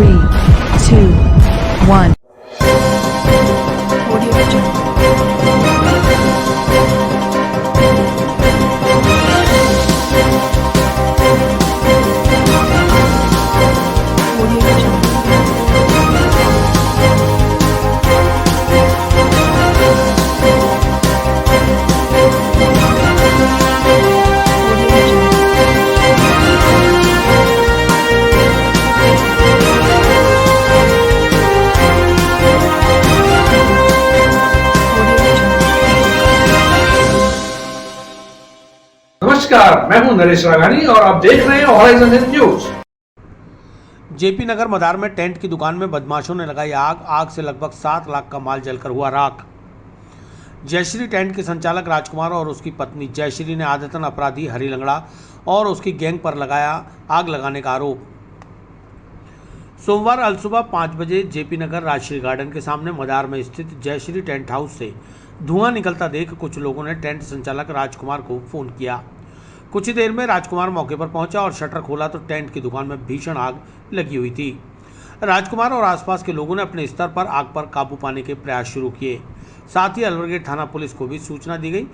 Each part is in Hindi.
3, 2, 1. Audio Jungle. Audio Jungle. Audio Jungle. Audio Jungle. नमस्कार, मैं हूं नरेश राघानी और आप देख रहे हैं हॉराइजन न्यूज। जेपी नगर मदार में टेंट की दुकान में बदमाशों ने लगाई आग से लगभग 7 लाख का माल जलकर हुआ राख। जयश्री टेंट के संचालक राजकुमार और उसकी पत्नी जयश्री ने आदतन अपराधी हरी लंगड़ा और उसकी गैंग पर लगाया आग लगाने का आरोप। सोमवार अलसुबह 5 बजे जेपी नगर राजश्री गार्डन के सामने मदार में स्थित जयश्री टेंट हाउस से धुआं निकलता देख कुछ लोगों ने टेंट संचालक राजकुमार को फोन किया। कुछ ही देर में राजकुमार मौके पर पहुंचा और शटर खोला तो टेंट की दुकान में भीषण आग लगी हुई थी। राजकुमार और आसपास के लोगों ने अपने स्तर पर आग पर काबू पाने के प्रयास शुरू किए। साथ ही अलवरगेट थाना पुलिस को भी सूचना दी गई।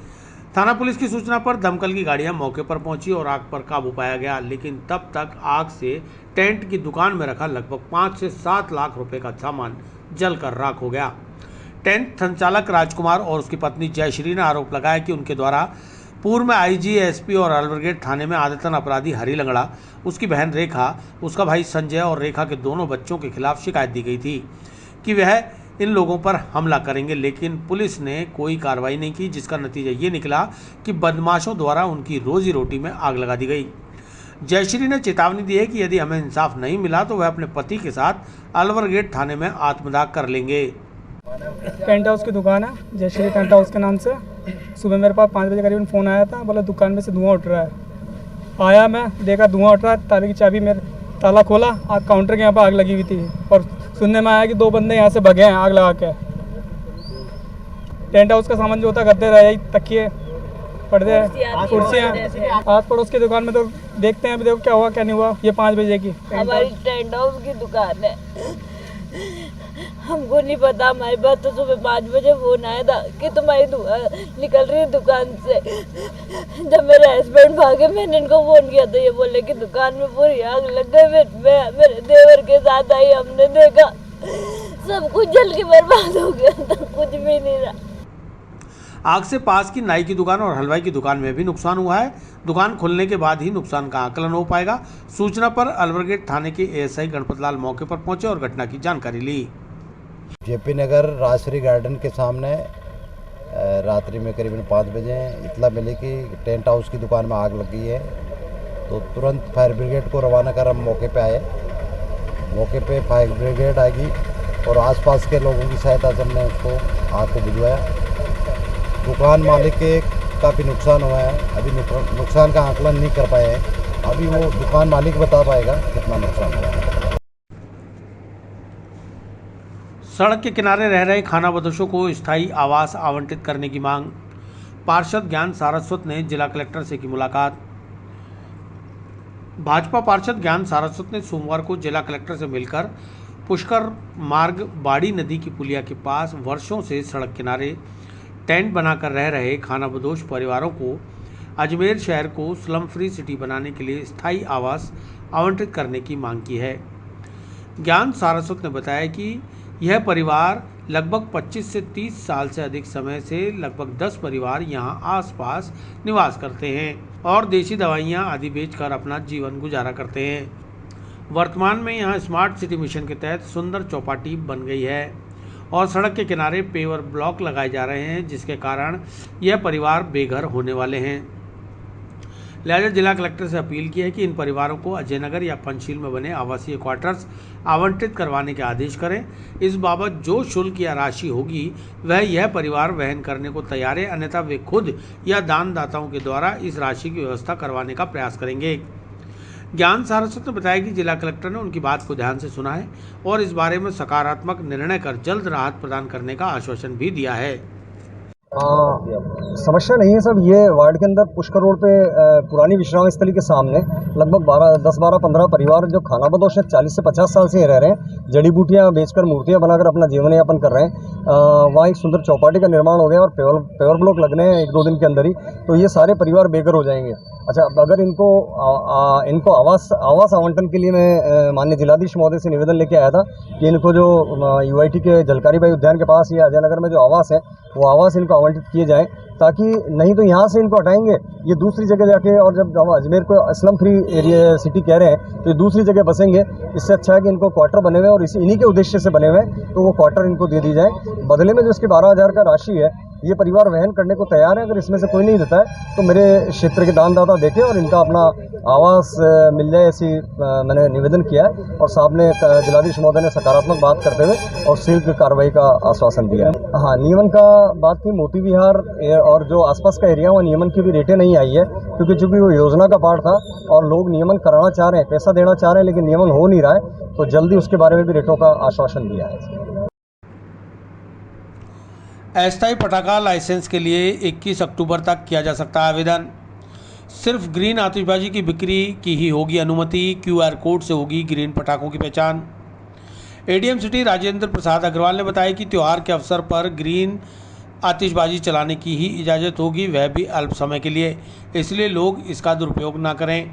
थाना पुलिस की सूचना पर दमकल की गाड़ियां मौके पर पहुंची और आग पर काबू पाया गया, लेकिन तब तक आग से टेंट की दुकान में रखा लगभग 5 से 7 लाख रुपए का सामान जलकर राख हो गया। टेंट संचालक राजकुमार और उसकी पत्नी जयश्री ने आरोप लगाया कि उनके द्वारा पूर्व में आईजी, एसपी और अलवरगेट थाने में आदतन अपराधी हरी लंगड़ा, उसकी बहन रेखा, उसका भाई संजय और रेखा के दोनों बच्चों के खिलाफ शिकायत दी गई थी कि वह इन लोगों पर हमला करेंगे, लेकिन पुलिस ने कोई कार्रवाई नहीं की, जिसका नतीजा ये निकला कि बदमाशों द्वारा उनकी रोजी रोटी में आग लगा दी गई। जयश्री ने चेतावनी दी है कि यदि हमें इंसाफ नहीं मिला तो वह अपने पति के साथ अलवरगेट थाने में आत्मदाह कर लेंगे। टेंट हाउस की दुकान है, जयश्री टेंट हाउस के नाम से। सुबह मेरे पास 5 बजे करीबन फ़ोन आया था, बोला दुकान में से धुआं उठ रहा है। आया, मैं देखा धुआं उठ रहा है, ताले की चाबी मेरे ताला खोला, आग काउंटर के यहाँ पर आग लगी हुई थी और सुनने में आया कि 2 बंदे यहाँ से भगे हैं आग लगा के। टेंट हाउस का सामान जो होता गद्दे रजाई तकिए पर्दे कुर्सियाँ, आस पड़ोस की दुकान में तो देखते हैं, अभी देखो क्या हुआ क्या नहीं हुआ। ये 5 बजे की हमारी टेंट हाउस की दुकान है, हमको नहीं पता। हमारे पास तो सुबह 5 बजे फोन आया था कि तुम्हारी धुआं निकल रही है दुकान से। जब मेरे हस्बैंड भागे, मैंने इनको फोन किया तो ये बोले कि दुकान में पूरी आग लग गई। मैं मेरे देवर के साथ आई, हमने देखा सब कुछ जल के बर्बाद हो गया था, कुछ भी नहीं रहा। आग से पास की नाई की दुकान और हलवाई की दुकान में भी नुकसान हुआ है। दुकान खुलने के बाद ही नुकसान का आकलन हो पाएगा। सूचना पर अलवरगेट थाने के एएसआई गणपत लाल मौके पर पहुंचे और घटना की जानकारी ली। जेपी नगर राजश्री गार्डन के सामने रात्रि में करीबन 5 बजे इतला मिली कि टेंट हाउस की दुकान में आग लग गई है। तो तुरंत फायर ब्रिगेड को रवाना कर हम मौके पे आए। मौके पे फायर ब्रिगेड आएगी और आसपास के लोगों की सहायता से हमने उसको आग को बुझवाया। दुकान मालिक के काफ़ी नुकसान हुआ है, अभी नुकसान का आकलन नहीं कर पाए हैं। अभी वो दुकान मालिक बता पाएगा कितना नुकसान हुआ है। सड़क के किनारे रह रहे खानाबदोशों को स्थायी आवास आवंटित करने की मांग। पार्षद ज्ञान सारस्वत ने जिला कलेक्टर से की मुलाकात। भाजपा पार्षद ज्ञान सारस्वत ने सोमवार को जिला कलेक्टर से मिलकर पुष्कर मार्ग बाड़ी नदी की पुलिया के पास वर्षों से सड़क किनारे टेंट बनाकर रह रहे खानाबदोश परिवारों को अजमेर शहर को स्लम फ्री सिटी बनाने के लिए स्थायी आवास आवंटित करने की मांग की है। ज्ञान सारस्वत ने बताया कि यह परिवार लगभग 25 से 30 साल से अधिक समय से लगभग 10 परिवार यहां आसपास निवास करते हैं और देसी दवाइयां आदि बेचकर अपना जीवन गुजारा करते हैं। वर्तमान में यहां स्मार्ट सिटी मिशन के तहत सुंदर चौपाटी बन गई है और सड़क के किनारे पेवर ब्लॉक लगाए जा रहे हैं, जिसके कारण यह परिवार बेघर होने वाले हैं। लिहाजा जिला कलेक्टर से अपील की है कि इन परिवारों को अजयनगर या पंचशील में बने आवासीय क्वार्टर्स आवंटित करवाने के आदेश करें। इस बाबत जो शुल्क या राशि होगी वह यह परिवार वहन करने को तैयार है, अन्यथा वे खुद या दानदाताओं के द्वारा इस राशि की व्यवस्था करवाने का प्रयास करेंगे। ज्ञान सारस्वत ने बताया कि जिला कलेक्टर ने उनकी बात को ध्यान से सुना है और इस बारे में सकारात्मक निर्णय कर जल्द राहत प्रदान करने का आश्वासन भी दिया है। समस्या नहीं है सब। ये वार्ड के अंदर पुष्कर रोड पे पुरानी विश्राम स्थली के सामने लगभग 10-12-15 परिवार जो खाना बदोश है 40 से 50 साल से रह रहे हैं, जड़ी बूटियाँ बेचकर मूर्तियाँ बनाकर अपना जीवन यापन कर रहे हैं। वहाँ एक सुंदर चौपाटी का निर्माण हो गया और पेवर ब्लॉक लगने हैं 1-2 दिन के अंदर ही, तो ये सारे परिवार बेघर हो जाएंगे। अच्छा, अगर इनको आवास आवंटन के लिए मैं माननीय जिलाधीश महोदय से निवेदन लेके आया था कि इनको जो UIT के झलकारी बाई उद्यान के पास या अजय नगर में जो आवास है वो आवास इनको आवंटित किए जाएं, ताकि नहीं तो यहाँ से इनको हटाएंगे ये दूसरी जगह जाके, और जब हम अजमेर को स्लम फ्री एरिया सिटी कह रहे हैं तो ये दूसरी जगह बसेंगे। इससे अच्छा है कि इनको क्वार्टर बने हुए और इन्हीं के उद्देश्य से बने हुए हैं, तो वो क्वार्टर इनको दे दी जाए। बदले में जो इसके 12,000 का राशि है ये परिवार वहन करने को तैयार है। अगर इसमें से कोई नहीं देता है तो मेरे क्षेत्र के दानदाता देखें और इनका अपना आवास मिल जाए, ऐसी मैंने निवेदन किया है। और साहब ने, जिलाधीश महोदय ने सकारात्मक बात करते हुए और शीघ्र कार्रवाई का आश्वासन दिया है। हाँ, नियमन का बात थी, मोती विहार और जो आसपास का एरिया, वहाँ नियमन की भी रेटें नहीं आई है, क्योंकि चूँकि वो योजना का पार्ट था और लोग नियमन कराना चाह रहे हैं, पैसा देना चाह रहे हैं, लेकिन नियमन हो नहीं रहा है, तो जल्दी उसके बारे में भी रेटों का आश्वासन दिया है। अस्थायी पटाखा लाइसेंस के लिए 21 अक्टूबर तक किया जा सकता है आवेदन। सिर्फ ग्रीन आतिशबाजी की बिक्री की ही होगी अनुमति। QR कोड से होगी ग्रीन पटाखों की पहचान। ADM सिटी राजेंद्र प्रसाद अग्रवाल ने बताया कि त्यौहार के अवसर पर ग्रीन आतिशबाजी चलाने की ही इजाज़त होगी, वह भी अल्प समय के लिए, इसलिए लोग इसका दुरुपयोग ना करें।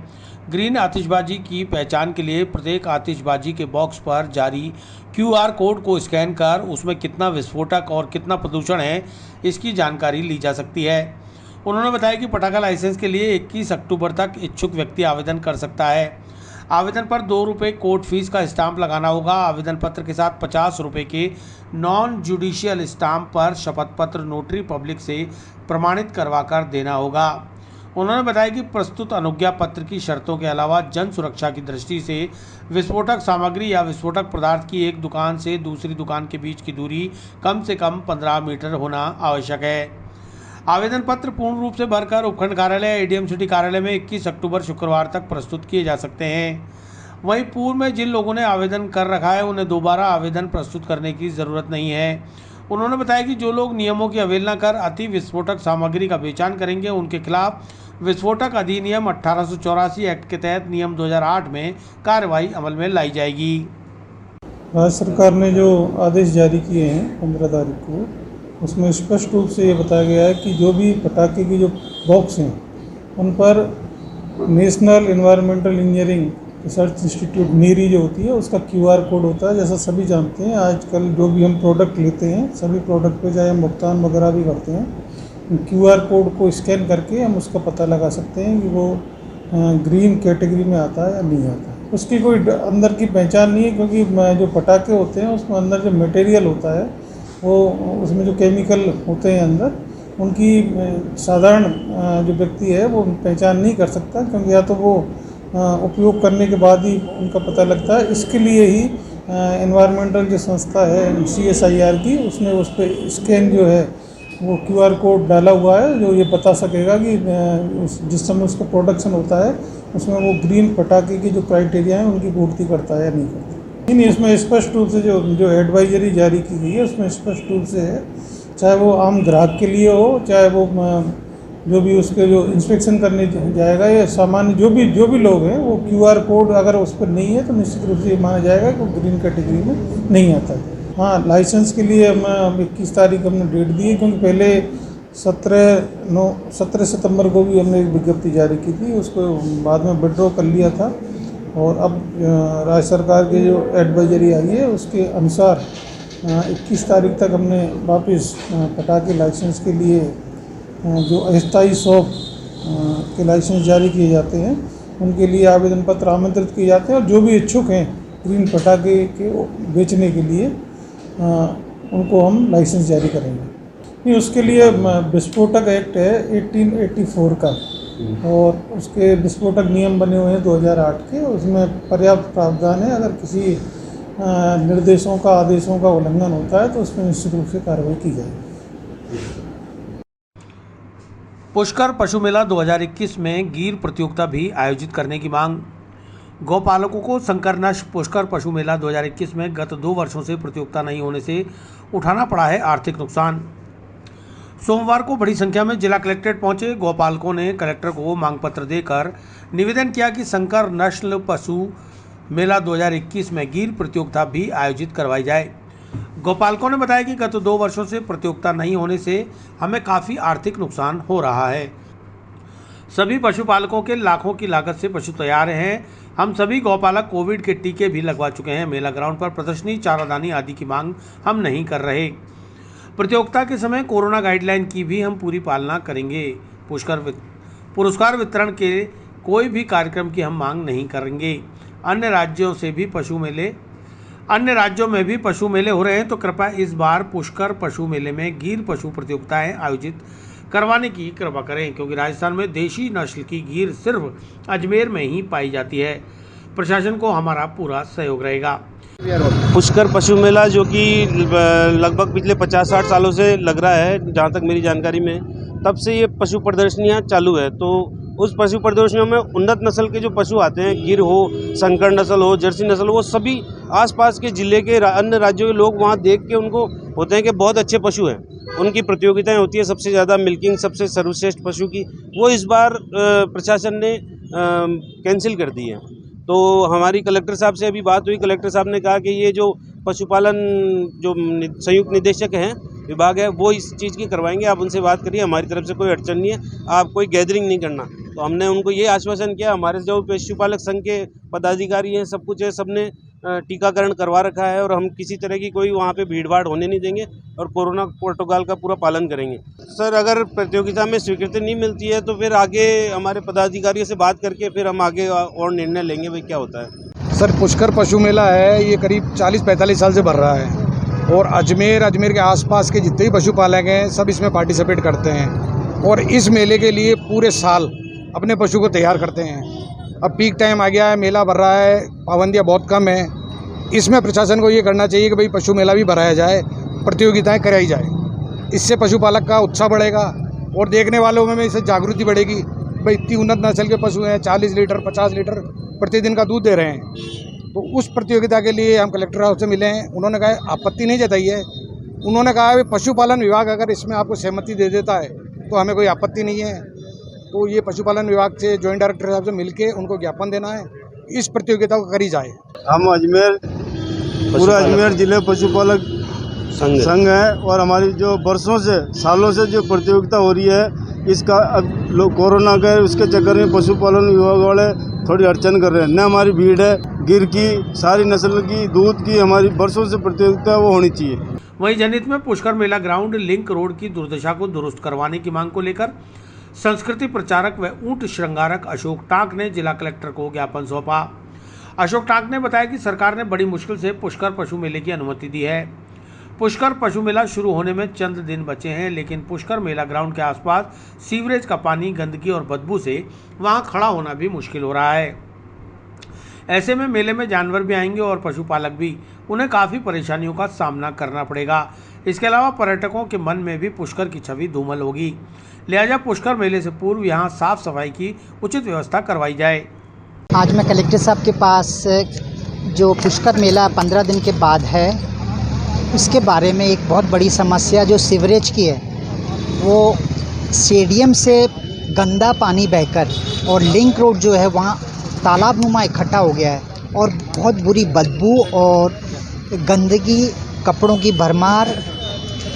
ग्रीन आतिशबाजी की पहचान के लिए प्रत्येक आतिशबाजी के बॉक्स पर जारी QR कोड को स्कैन कर उसमें कितना विस्फोटक और कितना प्रदूषण है इसकी जानकारी ली जा सकती है। उन्होंने बताया कि पटाखा लाइसेंस के लिए 21 अक्टूबर तक इच्छुक व्यक्ति आवेदन कर सकता है। आवेदन पर 2 रुपये कोर्ट फीस का स्टाम्प लगाना होगा। आवेदन पत्र के साथ 50 रुपये के नॉन जुडिशियल स्टाम्प पर शपथ पत्र नोटरी पब्लिक से प्रमाणित करवाकर देना होगा। उन्होंने बताया कि प्रस्तुत अनुज्ञा पत्र की शर्तों के अलावा जन सुरक्षा की दृष्टि से विस्फोटक सामग्री या विस्फोटक पदार्थ की एक दुकान से दूसरी दुकान के बीच की दूरी कम से कम 15 मीटर होना आवश्यक है। आवेदन पत्र पूर्ण रूप से भरकर उपखंड कार्यालय ADM सिटी कार्यालय में 21 अक्टूबर शुक्रवार तक प्रस्तुत किए जा सकते हैं। वहीं पूर्व में जिन लोगों ने आवेदन कर रखा है उन्हें दोबारा आवेदन प्रस्तुत करने की ज़रूरत नहीं है। उन्होंने बताया कि जो लोग नियमों की अवहेलना कर अति विस्फोटक सामग्री का बेचान करेंगे उनके खिलाफ विस्फोटक अधिनियम 1884 एक्ट के तहत नियम 2008 में कार्रवाई अमल में लाई जाएगी। राज्य सरकार ने जो आदेश जारी किए हैं 15 तारीख को, उसमें स्पष्ट रूप से ये बताया गया है कि जो भी पटाखे की जो बॉक्स हैं उन पर national environmental engineering research institute NEERI जो होती है उसका QR कोड होता है। जैसा सभी जानते हैं आजकल जो भी हम प्रोडक्ट लेते हैं सभी प्रोडक्ट पे चाहे हम भुगतान वगैरह भी करते हैं, QR कोड को स्कैन करके हम उसका पता लगा सकते हैं कि वो ग्रीन कैटेगरी में आता है या नहीं आता है। उसकी कोई अंदर की पहचान नहीं है, क्योंकि जो पटाखे होते हैं उसमें अंदर जो मटेरियल होता है वो उसमें जो केमिकल होते हैं अंदर, उनकी साधारण जो व्यक्ति है वो पहचान नहीं कर सकता, क्योंकि या तो वो उपयोग करने के बाद ही उनका पता लगता है। इसके लिए ही एनवायरमेंटल जो संस्था है CSIR की, उसने उस पर स्कैन जो है वो QR कोड डाला हुआ है जो ये बता सकेगा कि जिस समय उसका प्रोडक्शन होता है उसमें वो ग्रीन पटाखे की जो क्राइटेरिया है उनकी पूर्ति करता है या नहीं करता। नहीं, इसमें स्पष्ट रूप से जो एडवाइजरी जारी की गई है उसमें स्पष्ट रूप से है, चाहे वो आम ग्राहक के लिए हो, चाहे वो जो भी उसके जो इंस्पेक्शन करने जाएगा या सामान्य जो भी लोग हैं, वो QR कोड अगर उस पर नहीं है तो निश्चित रूप से ये माना जाएगा कि वो ग्रीन कैटेगरी में नहीं आता है। हाँ, लाइसेंस के लिए हम 21 तारीख हमने डेट दी है, क्योंकि पहले 17 सितंबर को भी हमने एक विज्ञप्ति जारी की थी, उसको बाद में विड्रॉ कर लिया था। और अब राज्य सरकार की जो एडवाइजरी आई है उसके अनुसार 21 तारीख तक हमने वापस पटाखे लाइसेंस के लिए जो अस्थायी शॉप के लाइसेंस जारी किए जाते हैं उनके लिए आवेदन पत्र आमंत्रित किए जाते हैं, और जो भी इच्छुक हैं ग्रीन पटाखे के बेचने के लिए उनको हम लाइसेंस जारी करेंगे। नहीं, उसके लिए विस्फोटक एक्ट है 1884 का, और उसके विस्फोटक नियम बने हुए हैं 2008 के, उसमें पर्याप्त प्रावधान है। अगर किसी निर्देशों का आदेशों का उल्लंघन होता है तो उसमें निश्चित रूप से कार्रवाई की जाएगी। पुष्कर पशु मेला 2021 में गीर प्रतियोगिता भी आयोजित करने की मांग। गौपालकों को संकरनश पुष्कर पशु मेला 2021 में गत 2 वर्षों से प्रतियोगिता नहीं होने से उठाना पड़ा है आर्थिक नुकसान। सोमवार को बड़ी संख्या में जिला कलेक्ट्रेट पहुंचे गौपालकों ने कलेक्टर को मांग पत्र देकर निवेदन किया कि संकर नस्ल पशु मेला 2021 में गिर प्रतियोगिता भी आयोजित करवाई जाए। गौपालकों ने बताया कि गत 2 वर्षों से प्रतियोगिता नहीं होने से हमें काफ़ी आर्थिक नुकसान हो रहा है। सभी पशुपालकों के लाखों की लागत से पशु तैयार हैं। हम सभी गौपालक कोविड के टीके भी लगवा चुके हैं। मेला ग्राउंड पर प्रदर्शनी, चारादानी आदि की मांग हम नहीं कर रहे। प्रतियोगिता के समय कोरोना गाइडलाइन की भी हम पूरी पालना करेंगे। पुरस्कार वितरण के कोई भी कार्यक्रम की हम मांग नहीं करेंगे। अन्य राज्यों में भी पशु मेले हो रहे हैं, तो कृपया इस बार पुष्कर पशु मेले में गिर पशु प्रतियोगिताएं आयोजित करवाने की कृपा करें, क्योंकि राजस्थान में देशी नस्ल की गिर सिर्फ अजमेर में ही पाई जाती है। प्रशासन को हमारा पूरा सहयोग रहेगा। पुष्कर पशु मेला जो कि लगभग पिछले 50-60 सालों से लग रहा है, जहाँ तक मेरी जानकारी में, तब से ये पशु प्रदर्शनियाँ चालू है। तो उस पशु प्रदर्शनियों में उन्नत नस्ल के जो पशु आते हैं, गिर हो, संकर नस्ल हो, जर्सी नस्ल हो, वो सभी आसपास के ज़िले के अन्य राज्यों के लोग वहाँ देख के उनको होते हैं कि बहुत अच्छे पशु हैं। उनकी प्रतियोगिताएं होती है, सबसे ज़्यादा मिल्किंग, सबसे सर्वश्रेष्ठ पशु की, वो इस बार प्रशासन ने कैंसिल कर दी है। तो हमारी कलेक्टर साहब से अभी बात हुई। कलेक्टर साहब ने कहा कि ये जो पशुपालन जो संयुक्त निदेशक हैं, विभाग है, वो इस चीज़ की करवाएंगे। आप उनसे बात करिए, हमारी तरफ से कोई अड़चन नहीं है, आप कोई गैदरिंग नहीं करना। तो हमने उनको ये आश्वासन किया। हमारे जो पशुपालक संघ के पदाधिकारी हैं, सब कुछ है, सबने टीकाकरण करवा रखा है और हम किसी तरह की कोई वहाँ पे भीड़ भाड़ होने नहीं देंगे और कोरोना प्रोटोकॉल का पूरा पालन करेंगे। सर, अगर प्रतियोगिता में स्वीकृति नहीं मिलती है तो फिर आगे हमारे पदाधिकारियों से बात करके फिर हम आगे और निर्णय लेंगे भाई क्या होता है। सर, पुष्कर पशु मेला है, ये करीब 40-45 साल से भर रहा है और अजमेर के आसपास के जितने भी पशुपालक हैं सब इसमें पार्टिसिपेट करते हैं और इस मेले के लिए पूरे साल अपने पशु को तैयार करते हैं। अब पीक टाइम आ गया है, मेला भर रहा है, पाबंदियाँ बहुत कम है। इसमें प्रशासन को ये करना चाहिए कि भाई पशु मेला भी भराया जाए, प्रतियोगिताएं कराई जाए। इससे पशुपालक का उत्साह बढ़ेगा और देखने वालों में इससे जागृति बढ़ेगी। भाई इतनी उन्नत नस्ल के पशु हैं, 40 लीटर 50 लीटर प्रतिदिन का दूध दे रहे हैं। तो उस प्रतियोगिता के लिए हम कलेक्टर साहब से मिले हैं। उन्होंने कहा आपत्ति नहीं जताई है। उन्होंने कहा है पशुपालन विभाग अगर इसमें आपको सहमति दे देता है तो हमें कोई आपत्ति नहीं है। तो ये पशुपालन विभाग से जॉइंट डायरेक्टर साहब से मिलके उनको ज्ञापन देना है, इस प्रतियोगिता को करी जाए। हम पूरा अजमेर जिले पशुपालक संघ है और हमारी जो वर्षों से सालों से जो प्रतियोगिता हो रही है, इसका अब लोग कोरोना के उसके चक्कर में पशुपालन विभाग वाले थोड़ी अड़चन कर रहे हैं। न हमारी भीड़ है, गिर की सारी नस्ल की, दूध की, हमारी वर्षों से प्रतियोगिता वो होनी चाहिए। वहीं जनहित में पुष्कर मेला ग्राउंड लिंक रोड की दुर्दशा को दुरुस्त करवाने की मांग को लेकर संस्कृति प्रचारक व ऊंट श्रृंगारक अशोक टाक ने जिला कलेक्टर को ज्ञापन सौंपा। अशोक टाक ने बताया कि सरकार ने बड़ी मुश्किल से पुष्कर पशु मेले की अनुमति दी है। पुष्कर पशु मेला शुरू होने में चंद दिन बचे हैं, लेकिन पुष्कर मेला ग्राउंड के आसपास सीवरेज का पानी, गंदगी और बदबू से वहां खड़ा होना भी मुश्किल हो रहा है। ऐसे में मेले में जानवर भी आएंगे और पशुपालक भी, उन्हें काफ़ी परेशानियों का सामना करना पड़ेगा। इसके अलावा पर्यटकों के मन में भी पुष्कर की छवि धूमल होगी। लिहाजा पुष्कर मेले से पूर्व यहाँ साफ सफाई की उचित व्यवस्था करवाई जाए। आज मैं कलेक्टर साहब के पास जो पुष्कर मेला 15 दिन के बाद है, उसके बारे में एक बहुत बड़ी समस्या जो सीवरेज की है, वो स्टेडियम से गंदा पानी बहकर और लिंक रोड जो है वहाँ तालाबनुमा इकट्ठा हो गया है और बहुत बुरी बदबू और गंदगी, कपड़ों की भरमार,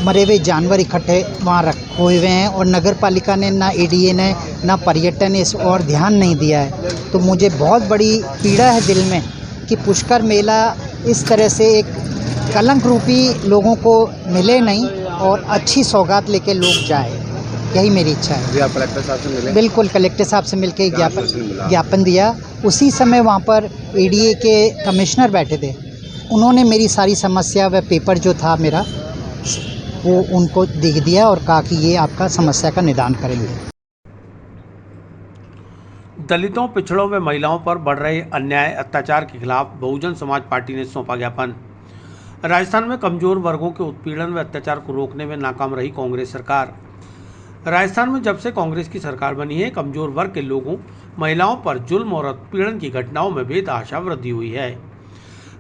मरे हुए जानवर इकट्ठे वहाँ रखे हुए हैं और नगर पालिका ने, ना एडीए ने, ना पर्यटन ने इस और ध्यान नहीं दिया है। तो मुझे बहुत बड़ी पीड़ा है दिल में कि पुष्कर मेला इस तरह से एक कलंक रूपी लोगों को मिले नहीं और अच्छी सौगात लेके लोग जाए, यही मेरी इच्छा है। आप कलेक्टर साहब से मिले? बिल्कुल, कलेक्टर साहब से मिलके ज्ञापन दिया। उसी समय वहाँ पर एडीए के कमिश्नर बैठे थे, उन्होंने मेरी सारी समस्या व पेपर जो था मेरा वो उनको दिख दिया और कहा कि ये आपका समस्या का निदान करेंगे। दलितों, पिछड़ों व महिलाओं पर बढ़ रहे अन्याय अत्याचार के खिलाफ बहुजन समाज पार्टी ने सौंपा ज्ञापन। राजस्थान में कमजोर वर्गों के उत्पीड़न व अत्याचार को रोकने में नाकाम रही कांग्रेस सरकार। राजस्थान में जब से कांग्रेस की सरकार बनी है, कमजोर वर्ग के लोगों, महिलाओं पर जुल्म और उत्पीड़न की घटनाओं में बेतहाशा वृद्धि हुई है।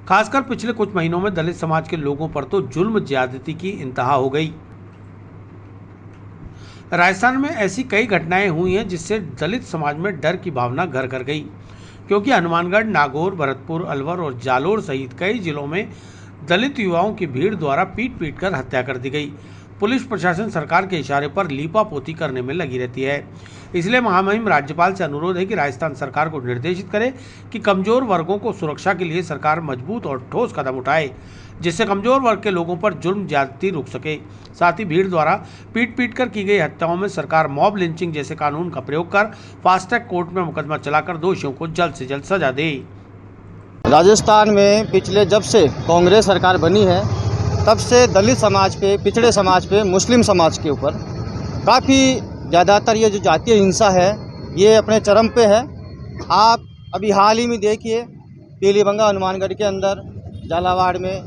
खासकर पिछले कुछ महीनों में दलित समाज के लोगों पर तो जुल्म ज्यादती की इंतहा हो गई। राजस्थान में ऐसी कई घटनाएं हुई हैं जिससे दलित समाज में डर की भावना घर कर गई, क्योंकि हनुमानगढ़, नागौर, भरतपुर, अलवर और जालोर सहित कई जिलों में दलित युवाओं की भीड़ द्वारा पीट पीट कर हत्या कर दी गई। पुलिस प्रशासन सरकार के इशारे पर लीपापोती करने में लगी रहती है। इसलिए महामहिम राज्यपाल से अनुरोध है कि राजस्थान सरकार को निर्देशित करे कि कमजोर वर्गों को सुरक्षा के लिए सरकार मजबूत और ठोस कदम उठाए, जिससे कमजोर वर्ग के लोगों पर जुल्म ज्यादती रुक सके। साथ ही भीड़ द्वारा पीट पीट कर की गई हत्याओं में सरकार मॉब लिंचिंग जैसे कानून का प्रयोग कर फास्ट ट्रैक कोर्ट में मुकदमा चलाकर दोषियों को जल्द से जल्द सजा दे। राजस्थान में पिछले जब से कांग्रेस सरकार बनी है तब से दलित समाज पे, पिछड़े समाज पे, मुस्लिम समाज के ऊपर काफ़ी ज़्यादातर ये जो जातीय हिंसा है ये अपने चरम पे है। आप अभी हाल ही में देखिए पीलीभंगा, हनुमानगढ़ के अंदर, झालावाड़ में,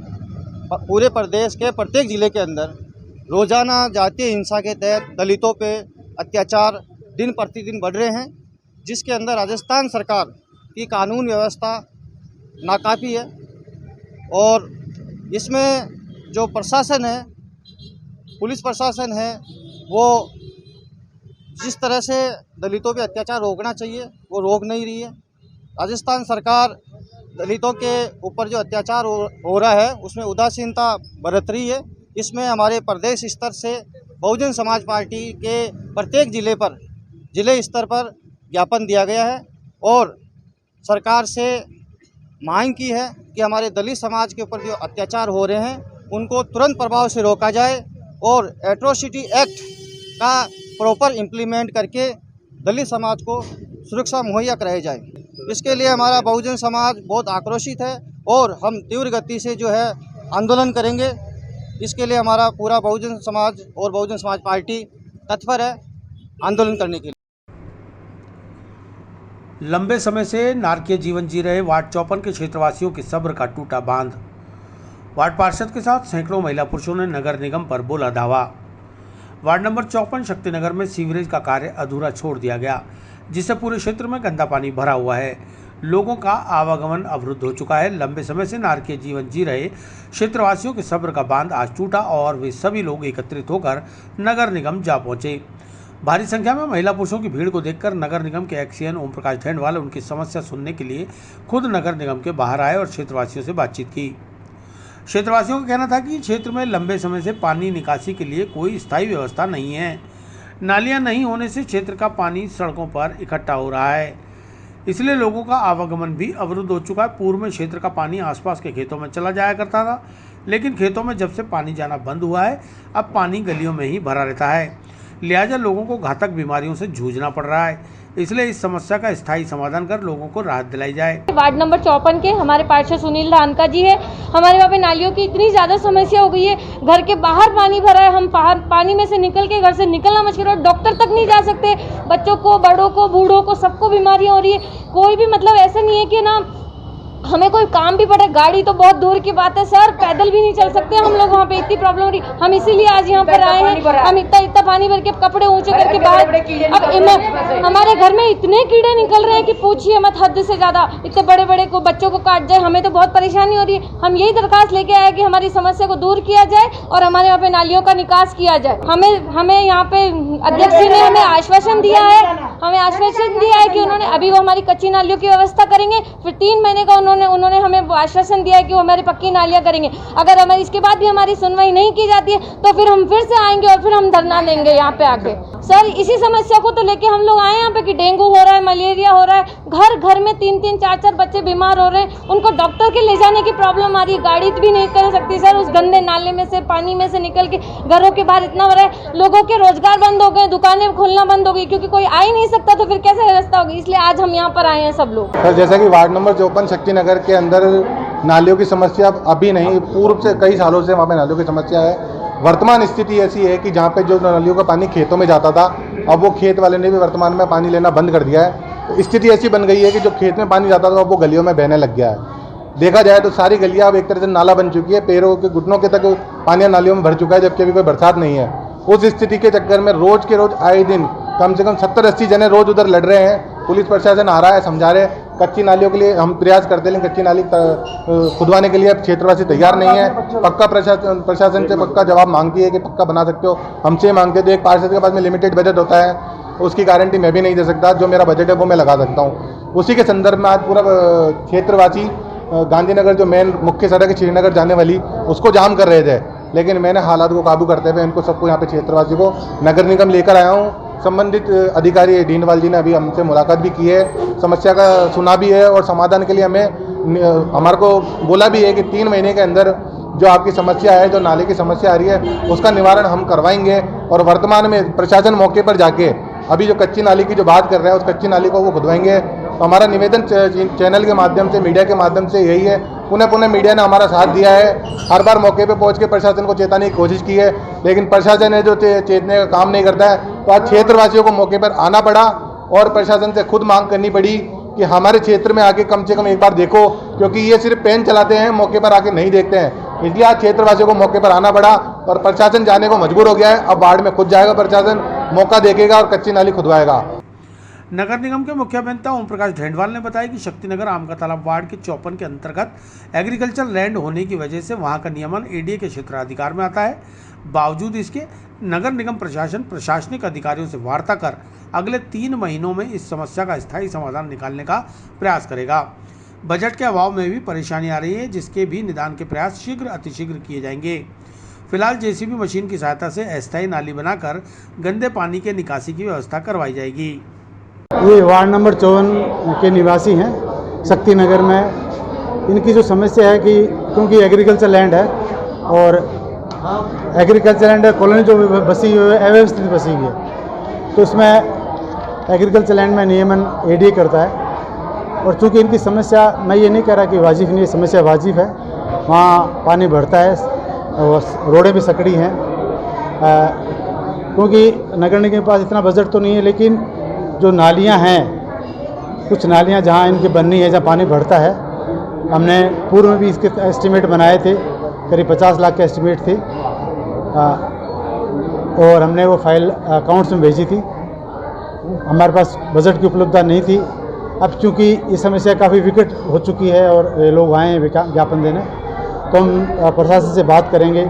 पूरे प्रदेश के प्रत्येक ज़िले के अंदर रोज़ाना जातीय हिंसा के तहत दलितों पे अत्याचार दिन प्रतिदिन बढ़ रहे हैं, जिसके अंदर राजस्थान सरकार की कानून व्यवस्था नाकाफ़ी है। और इसमें जो प्रशासन है, पुलिस प्रशासन है, वो जिस तरह से दलितों पे अत्याचार रोकना चाहिए वो रोक नहीं रही है। राजस्थान सरकार दलितों के ऊपर जो अत्याचार हो रहा है उसमें उदासीनता बरत रही है। इसमें हमारे प्रदेश स्तर से बहुजन समाज पार्टी के प्रत्येक जिले स्तर पर ज्ञापन दिया गया है और सरकार से मांग की है कि हमारे दलित समाज के ऊपर जो अत्याचार हो रहे हैं उनको तुरंत प्रभाव से रोका जाए और एट्रोसिटी एक्ट का प्रॉपर इम्प्लीमेंट करके दलित समाज को सुरक्षा मुहैया कराई जाए। इसके लिए हमारा बहुजन समाज बहुत आक्रोशित है और हम तीव्र गति से जो है आंदोलन करेंगे। इसके लिए हमारा पूरा बहुजन समाज और बहुजन समाज पार्टी तत्पर है आंदोलन करने के लिए। लंबे समय से नारकीय जीवन जी रहे वार्ड 54 के क्षेत्रवासियों के सब्र का टूटा बांध। वार्ड पार्षद के साथ सैकड़ों महिला पुरुषों ने नगर निगम पर बोला दावा। वार्ड नंबर 54 शक्तिनगर में सीवरेज का कार्य अधूरा छोड़ दिया गया, जिससे पूरे क्षेत्र में गंदा पानी भरा हुआ है। लोगों का आवागमन अवरुद्ध हो चुका है। लंबे समय से नारकीय जीवन जी रहे क्षेत्रवासियों के सब्र का बांध आज टूटा और वे सभी लोग एकत्रित होकर नगर निगम जा पहुंचे। भारी संख्या में महिला पुरुषों की भीड़ को देखकर नगर निगम के एक्सीएन ओम प्रकाश ढेंडवाल उनकी समस्या सुनने के लिए खुद नगर निगम के बाहर आए और क्षेत्रवासियों से बातचीत की। क्षेत्रवासियों का कहना था कि क्षेत्र में लंबे समय से पानी निकासी के लिए कोई स्थायी व्यवस्था नहीं है। नालियां नहीं होने से क्षेत्र का पानी सड़कों पर इकट्ठा हो रहा है, इसलिए लोगों का आवागमन भी अवरुद्ध हो चुका है। पूर्व में क्षेत्र का पानी आसपास के खेतों में चला जाया करता था, लेकिन खेतों में जब से पानी जाना बंद हुआ है अब पानी गलियों में ही भरा रहता है, लिहाजा लोगों को घातक बीमारियों से जूझना पड़ रहा है। इसलिए इस समस्या का स्थायी समाधान कर लोगों को राहत दिलाई जाए। वार्ड नंबर 54 के हमारे पार्षद सुनील धानका जी है। हमारे वहाँ पे नालियों की इतनी ज़्यादा समस्या हो गई है, घर के बाहर पानी भरा है, हम पानी में से निकल के घर से निकलना मुश्किल है, डॉक्टर तक नहीं जा सकते। बच्चों को, बड़ों को, बूढ़ों को, सबको बीमारियाँ हो रही है। कोई भी मतलब ऐसा नहीं है कि ना हमें कोई काम भी पड़े, गाड़ी तो बहुत दूर की बात है सर, पैदल भी नहीं चल सकते हम लोग, वहाँ पे इतनी प्रॉब्लम हो रही। हम इसीलिए आज यहाँ पर आए हैं। हम इतना पानी भर के कपड़े ऊंचे करके बाहर, अब हमारे घर में इतने कीड़े निकल रहे हैं कि पूछिए मत, हद से ज्यादा। इतने बड़े बड़े को बच्चों को काट जाए, हमें तो बहुत परेशानी हो रही है। हम यही दरखास्त लेके आए कि हमारी समस्या को दूर किया जाए और हमारे यहाँ पे नालियों का निकास किया जाए। हमें यहाँ पे अध्यक्ष जी ने हमें आश्वासन दिया है कि उन्होंने अभी वो हमारी कच्ची नालियों की व्यवस्था करेंगे, फिर 3 महीने का उन्होंने हमें आश्वासन दिया है कि वो हमारी पक्की नालियां करेंगे। अगर हमारी इसके बाद भी हमारी सुनवाई नहीं की जाती है तो फिर हम फिर से आएंगे और फिर हम धरना देंगे यहाँ पे आके। सर इसी समस्या को तो लेके हम लोग आए यहाँ पे कि डेंगू हो रहा है, मलेरिया हो रहा है, घर घर में 3-3, 4-4 बच्चे बीमार हो रहे हैं, उनको डॉक्टर के ले जाने की प्रॉब्लम आ रही है, गाड़ी भी नहीं कर सकती सर उस गंदे नाले में से, पानी में से निकल के। घरों के बाहर इतना हो रहा है, लोगों के रोजगार बंद हो गए, दुकानें खोलना बंद हो गई, क्योंकि कोई आ ही नहीं सकता तो फिर कैसे व्यवस्था होगी। इसलिए आज हम यहाँ पर आए हैं सब लोग। सर जैसा कि वार्ड नंबर 54 शक्तिनगर के अंदर नालियों की समस्या अभी नहीं, पूर्व से कई सालों से वहाँ पे नालियों की समस्या है। वर्तमान स्थिति ऐसी है कि जहाँ पे जो नालियों का पानी खेतों में जाता था, अब वो खेत वाले ने भी वर्तमान में पानी लेना बंद कर दिया है। तो स्थिति ऐसी बन गई है कि जो खेत में पानी जाता था वो गलियों में बहने लग गया है। देखा जाए तो सारी गलियाँ अब एक तरह से नाला बन चुकी है, पैरों के घुटनों के तक पानी नालियों में भर चुका है, जबकि अभी कोई बरसात नहीं है। उस स्थिति के चक्कर में रोज के रोज आए दिन कम से कम 70-80 जने रोज उधर लड़ रहे हैं। पुलिस प्रशासन आ रहा है, समझा रहे, कच्ची नालियों के लिए हम प्रयास करते हैं, लेकिन कच्ची नाली खुदवाने के लिए अब क्षेत्रवासी तैयार नहीं है। पक्का प्रशासन से पक्का जवाब मांगती है कि पक्का बना सकते हो, हमसे मांगते तो एक पार्षद के पास में लिमिटेड बजट होता है, उसकी गारंटी मैं भी नहीं दे सकता। जो मेरा बजट है वो मैं लगा सकता हूँ। उसी के संदर्भ में आज पूरा क्षेत्रवासी गांधीनगर जो मेन मुख्य सड़क है श्रीनगर जाने वाली, उसको जाम कर रहे थे, लेकिन मैंने हालात को काबू करते हुए इनको सबको यहाँ पे क्षेत्रवासी को नगर निगम लेकर आया हूँ। संबंधित अधिकारी डीनवाल जी ने अभी हमसे मुलाकात भी की है, समस्या का सुना भी है और समाधान के लिए हमारे को बोला भी है कि 3 महीने के अंदर जो आपकी समस्या है, जो नाले की समस्या आ रही है, उसका निवारण हम करवाएंगे। और वर्तमान में प्रशासन मौके पर जाके अभी जो कच्ची नाली की जो बात कर रहे हैं, उस कच्ची नाली को वो खुदवाएंगे। तो हमारा निवेदन चैनल के माध्यम से, मीडिया के माध्यम से यही है। पुनः मीडिया ने हमारा साथ दिया है, हर बार मौके पे पहुंच के प्रशासन को चेताने की कोशिश की है, लेकिन प्रशासन है जो चेतने का काम नहीं करता है। तो आज क्षेत्रवासियों को मौके पर आना पड़ा और प्रशासन से खुद मांग करनी पड़ी कि हमारे क्षेत्र में आके कम से कम एक बार देखो, क्योंकि ये सिर्फ पेन चलाते हैं, मौके पर आके नहीं देखते हैं। इसलिए आज क्षेत्रवासियों को मौके पर आना पड़ा और प्रशासन जाने को मजबूर हो गया है। अब वार्ड में खुद जाएगा प्रशासन, मौका देखेगा और कच्ची नाली खुदवाएगा। नगर निगम के मुख्य अभियंता ओम प्रकाश ढेंडवाल ने बताया कि शक्तिनगर आमका तालाब वार्ड के 54 के अंतर्गत एग्रीकल्चर लैंड होने की वजह से वहां का नियमन एडीए के क्षेत्राधिकार में आता है। बावजूद इसके नगर निगम प्रशासन प्रशासनिक अधिकारियों से वार्ता कर अगले 3 महीनों में इस समस्या का स्थायी समाधान निकालने का प्रयास करेगा। बजट के अभाव में भी परेशानी आ रही है, जिसके भी निदान के प्रयास शीघ्र अतिशीघ्र किए जाएंगे। फिलहाल जेसीबी मशीन की सहायता से अस्थायी नाली बनाकर गंदे पानी के निकासी की व्यवस्था करवाई जाएगी। ये वार्ड नंबर 54 के निवासी हैं शक्ति नगर में। इनकी जो समस्या है कि क्योंकि एग्रीकल्चर लैंड है और एग्रीकल्चर लैंड कॉलोनी जो बसी हुई है अव्यवस्थित बसी हुई है, तो उसमें एग्रीकल्चर लैंड में नियमन एडीए करता है। और चूँकि इनकी समस्या, मैं ये नहीं कह रहा कि वाजिब नहीं, समस्या वाजिब है। वहाँ पानी भरता है और रोडें भी सकड़ी हैं, क्योंकि नगर निगम के पास इतना बजट तो नहीं है, लेकिन जो नालियां हैं, कुछ नालियां जहां इनकी बननी है, जहां पानी भरता है, हमने पूर्व में भी इसके एस्टीमेट बनाए थे, करीब 50 लाख के एस्टीमेट थे, और हमने वो फाइल अकाउंट्स में भेजी थी। हमारे पास बजट की उपलब्धता नहीं थी। अब चूँकि ये समस्या काफ़ी विकट हो चुकी है और ये लोग आए हैं ज्ञापन देने, तो हम प्रशासन से बात करेंगे,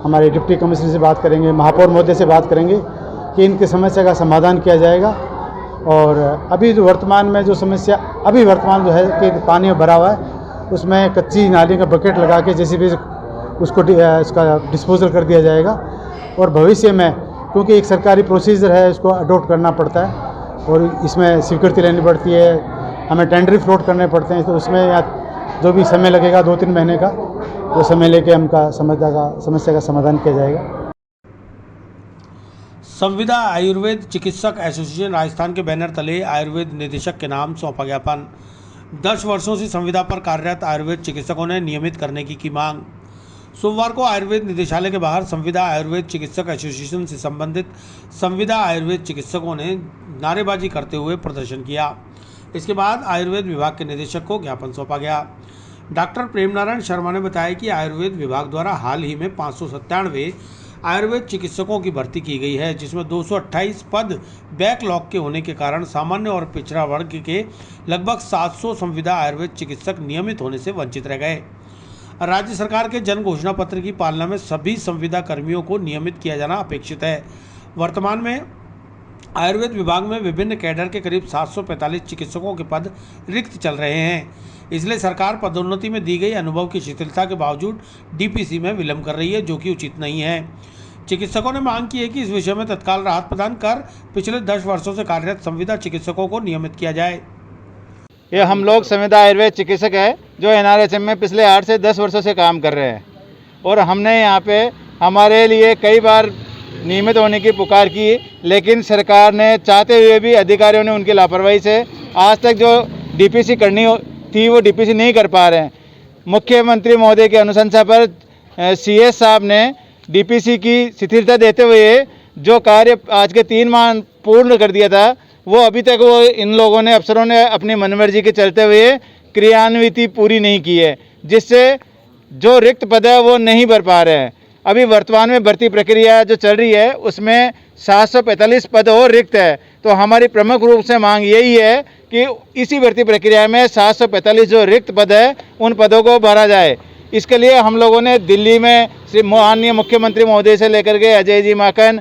हमारे डिप्टी कमिश्नर से बात करेंगे, महापौर महोदय से बात करेंगे कि इनकी समस्या का समाधान किया जाएगा। और अभी जो वर्तमान में जो समस्या वर्तमान जो है कि पानी में भरा हुआ है, उसमें कच्ची नाली का बकेट लगा के जैसे भी उसको इसका डिस्पोजल कर दिया जाएगा। और भविष्य में क्योंकि एक सरकारी प्रोसीजर है, इसको अडोप्ट करना पड़ता है और इसमें स्वीकृति लेनी पड़ती है, हमें टेंडर फ्लोट करने पड़ते हैं, तो उसमें जो भी समय लगेगा 2-3 महीने का, वो समय लेके हमका समस्या का समाधान किया जाएगा। संविदा आयुर्वेद चिकित्सक एसोसिएशन राजस्थान के बैनर तले आयुर्वेद निदेशक के नाम सौंपा ज्ञापन। 10 वर्षों से संविदा पर कार्यरत आयुर्वेद चिकित्सकों ने नियमित करने की मांग। सोमवार को आयुर्वेद निदेशालय के बाहर संविदा आयुर्वेद चिकित्सक एसोसिएशन से संबंधित संविदा आयुर्वेद चिकित्सकों ने नारेबाजी करते हुए प्रदर्शन किया। इसके बाद आयुर्वेद विभाग के निदेशक को ज्ञापन सौंपा गया। डॉक्टर प्रेम नारायण शर्मा ने बताया कि आयुर्वेद विभाग द्वारा हाल ही में 597 आयुर्वेद चिकित्सकों की भर्ती की गई है, जिसमें 228 पद बैकलॉग के होने के कारण सामान्य और पिछड़ा वर्ग के लगभग 700 संविदा आयुर्वेद चिकित्सक नियमित होने से वंचित रह गए। राज्य सरकार के जन घोषणा पत्र की पालना में सभी संविदा कर्मियों को नियमित किया जाना अपेक्षित है। वर्तमान में आयुर्वेद विभाग में विभिन्न कैडर के करीब 745 चिकित्सकों के पद रिक्त चल रहे हैं, इसलिए सरकार पदोन्नति में दी गई अनुभव की शिथिलता के बावजूद डीपीसी में विलंब कर रही है, जो कि उचित नहीं है। चिकित्सकों ने मांग की है कि इस विषय में तत्काल राहत प्रदान कर पिछले 10 वर्षों से कार्यरत संविदा चिकित्सकों को नियमित किया जाए। ये हम लोग संविदा आयुर्वेद चिकित्सक है जो एनआरएचएम में पिछले 8 से 10 वर्षों से काम कर रहे हैं, और हमने यहाँ पे हमारे लिए कई बार नियमित होने की पुकार की, लेकिन सरकार ने चाहते हुए भी अधिकारियों ने उनकी लापरवाही से आज तक जो डीपीसी करनी थी वो डीपीसी नहीं कर पा रहे हैं। मुख्यमंत्री महोदय की अनुशंसा पर सीएस साहब ने डीपीसी की शिथिलता देते हुए जो कार्य आज के 3 माह पूर्ण कर दिया था, वो अभी तक वो इन लोगों ने, अफसरों ने अपनी मनमर्जी के चलते हुए क्रियान्विति पूरी नहीं की है, जिससे जो रिक्त पद है वो नहीं भर पा रहे हैं। अभी वर्तमान में भर्ती प्रक्रिया जो चल रही है उसमें 745 पद और रिक्त है। तो हमारी प्रमुख रूप से मांग यही है कि इसी भर्ती प्रक्रिया में 745 जो रिक्त पद है उन पदों को भरा जाए। इसके लिए हम लोगों ने दिल्ली में श्री माननीय मुख्यमंत्री महोदय से लेकर के अजय जी माकन,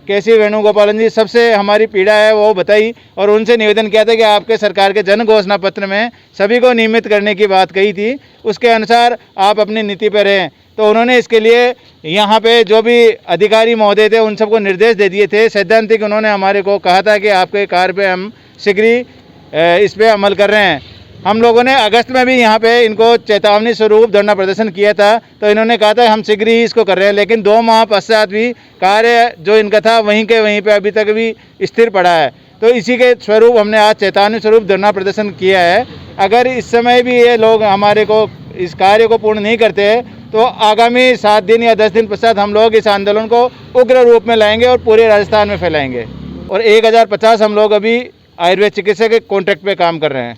केसी वेणुगोपालन जी, सबसे हमारी पीड़ा है वो बताई और उनसे निवेदन किया था कि आपके सरकार के जन घोषणा पत्र में सभी को नियमित करने की बात कही थी, उसके अनुसार आप अपनी नीति पर रहें। तो उन्होंने इसके लिए यहाँ पे जो भी अधिकारी महोदय थे उन सबको निर्देश दे दिए थे। सैद्धांतिक उन्होंने हमारे को कहा था कि आपके कार्य पे हम शीघ्र ही इस पर अमल कर रहे हैं। हम लोगों ने अगस्त में भी यहाँ पे इनको चेतावनी स्वरूप धरना प्रदर्शन किया था, तो इन्होंने कहा था हम शीघ्र ही इसको कर रहे हैं, लेकिन 2 माह पश्चात भी कार्य जो इनका था वहीं के वहीं पे अभी तक भी स्थिर पड़ा है। तो इसी के स्वरूप हमने आज चेतावनी स्वरूप धरना प्रदर्शन किया है। अगर इस समय भी ये लोग हमारे को इस कार्य को पूर्ण नहीं करते तो आगामी 7 दिन या 10 दिन पश्चात हम लोग इस आंदोलन को उग्र रूप में लाएंगे और पूरे राजस्थान में फैलाएंगे। और 1050 हम लोग अभी आयुर्वेद चिकित्सक के कॉन्ट्रैक्ट पे काम कर रहे हैं।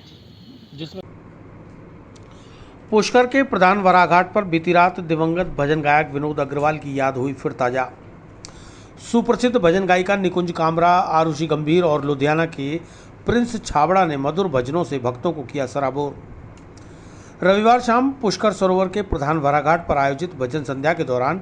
पुष्कर के प्रधान वराघाट पर बीती रात दिवंगत भजन गायक विनोद अग्रवाल की याद हुई फिर ताजा। सुप्रसिद्ध भजन गायिका निकुंज कामरा, आरुषि गंभीर और लुधियाना के प्रिंस छाबड़ा ने मधुर भजनों से भक्तों को किया सराबोर। रविवार शाम पुष्कर सरोवर के प्रधान वराघाट पर आयोजित भजन संध्या के दौरान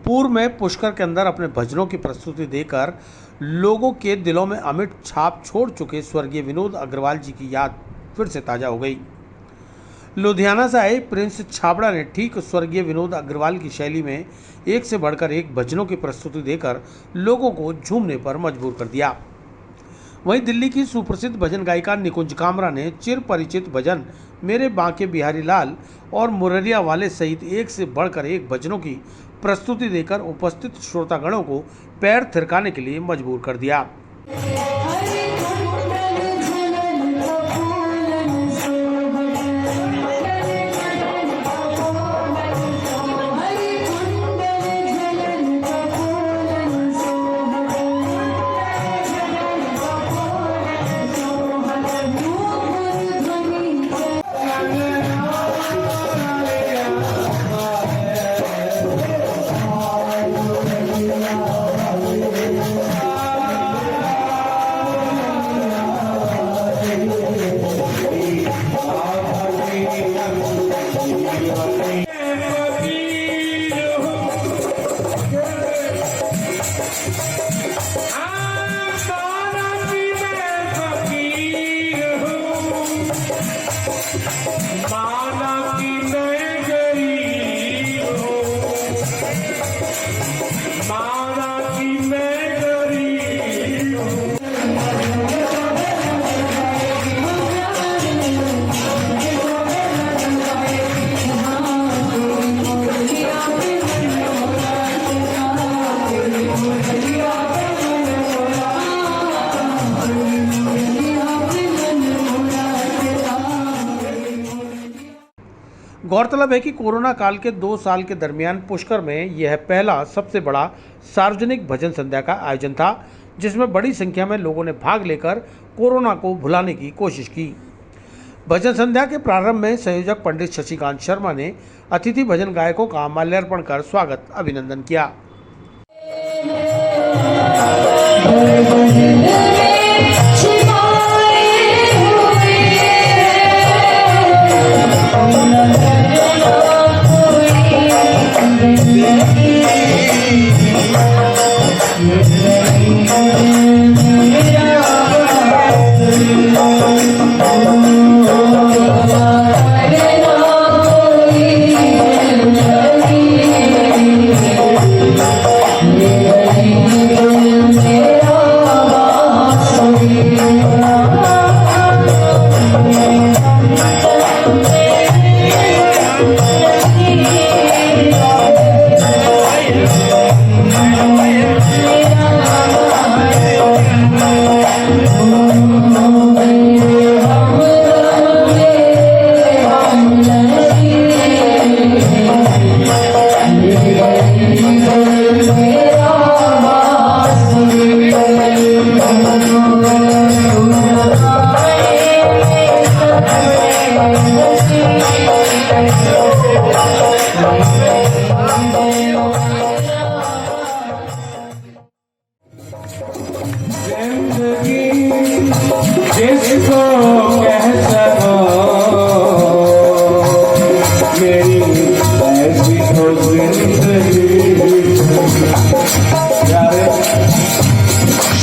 पूर्व में पुष्कर के अंदर अपने भजनों की प्रस्तुति देकर लोगों के दिलों में अमिट छाप छोड़ चुके स्वर्गीय विनोद अग्रवाल जी की याद फिर से ताजा हो गई। लुधियाना से आए प्रिंस छाबड़ा ने ठीक स्वर्गीय विनोद अग्रवाल की शैली में एक से बढ़कर एक भजनों की प्रस्तुति देकर लोगों को झूमने पर मजबूर कर दिया। वहीं दिल्ली की सुप्रसिद्ध भजन गायिका निकुंज कामरा ने चिर परिचित भजन मेरे बांके बिहारी लाल और मुररिया वाले सहित एक से बढ़कर एक भजनों की प्रस्तुति देकर उपस्थित श्रोतागणों को पैर थिरकाने के लिए मजबूर कर दिया। गौरतलब है कि कोरोना काल के 2 साल के दरमियान पुष्कर में यह पहला सबसे बड़ा सार्वजनिक भजन संध्या का आयोजन था, जिसमें बड़ी संख्या में लोगों ने भाग लेकर कोरोना को भुलाने की कोशिश की। भजन संध्या के प्रारंभ में संयोजक पंडित शशिकांत शर्मा ने अतिथि भजन गायकों का माल्यार्पण कर स्वागत अभिनंदन किया।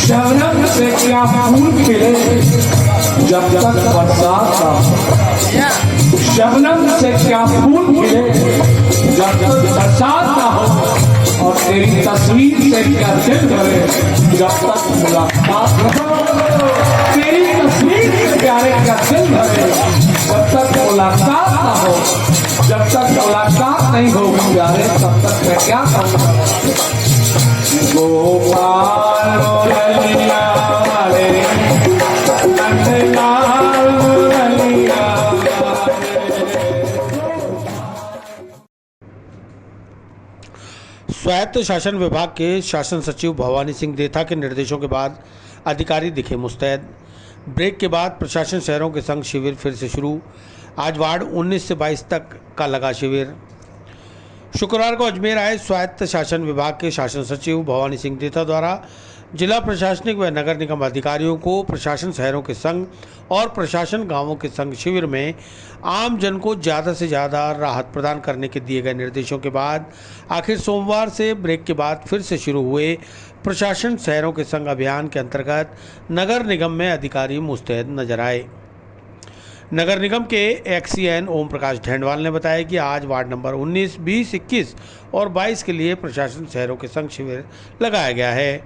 शबनम से क्या फूल खिले जब तक बरसात ना हो। शबनम से क्या फूल खिले जब तक बरसात ना हो। और तेरी तस्वीर से क्या दिल भरे जब तक मुलाकात न हो। तेरी तस्वीर से प्यारे क्या दिल भरे जब तक मुलाकात ना हो। जब तक मुलाकात नहीं होगी प्यारे तब तक मैं क्या करूँगा। गोपाल मुरलिया रे नंदलाल मुरलिया। स्वायत्त शासन विभाग के शासन सचिव भवानी सिंह देथा के निर्देशों के बाद अधिकारी दिखे मुस्तैद। ब्रेक के बाद प्रशासन शहरों के संग शिविर फिर से शुरू। आज वार्ड 19 से 22 तक का लगा शिविर। शुक्रवार को अजमेर आए स्वायत्त शासन विभाग के शासन सचिव भवानी सिंह देथा द्वारा जिला प्रशासनिक व नगर निगम अधिकारियों को प्रशासन शहरों के संग और प्रशासन गांवों के संग शिविर में आम जन को ज़्यादा से ज़्यादा राहत प्रदान करने के दिए गए निर्देशों के बाद आखिर सोमवार से ब्रेक के बाद फिर से शुरू हुए प्रशासन शहरों के संग अभियान के अंतर्गत नगर निगम में अधिकारी मुस्तैद नजर आए। नगर निगम के एक्सीएन ओम प्रकाश ढेंडवाल ने बताया कि आज वार्ड नंबर 19, 20, 21 और 22 के लिए प्रशासन शहरों के संग शिविर लगाया गया है,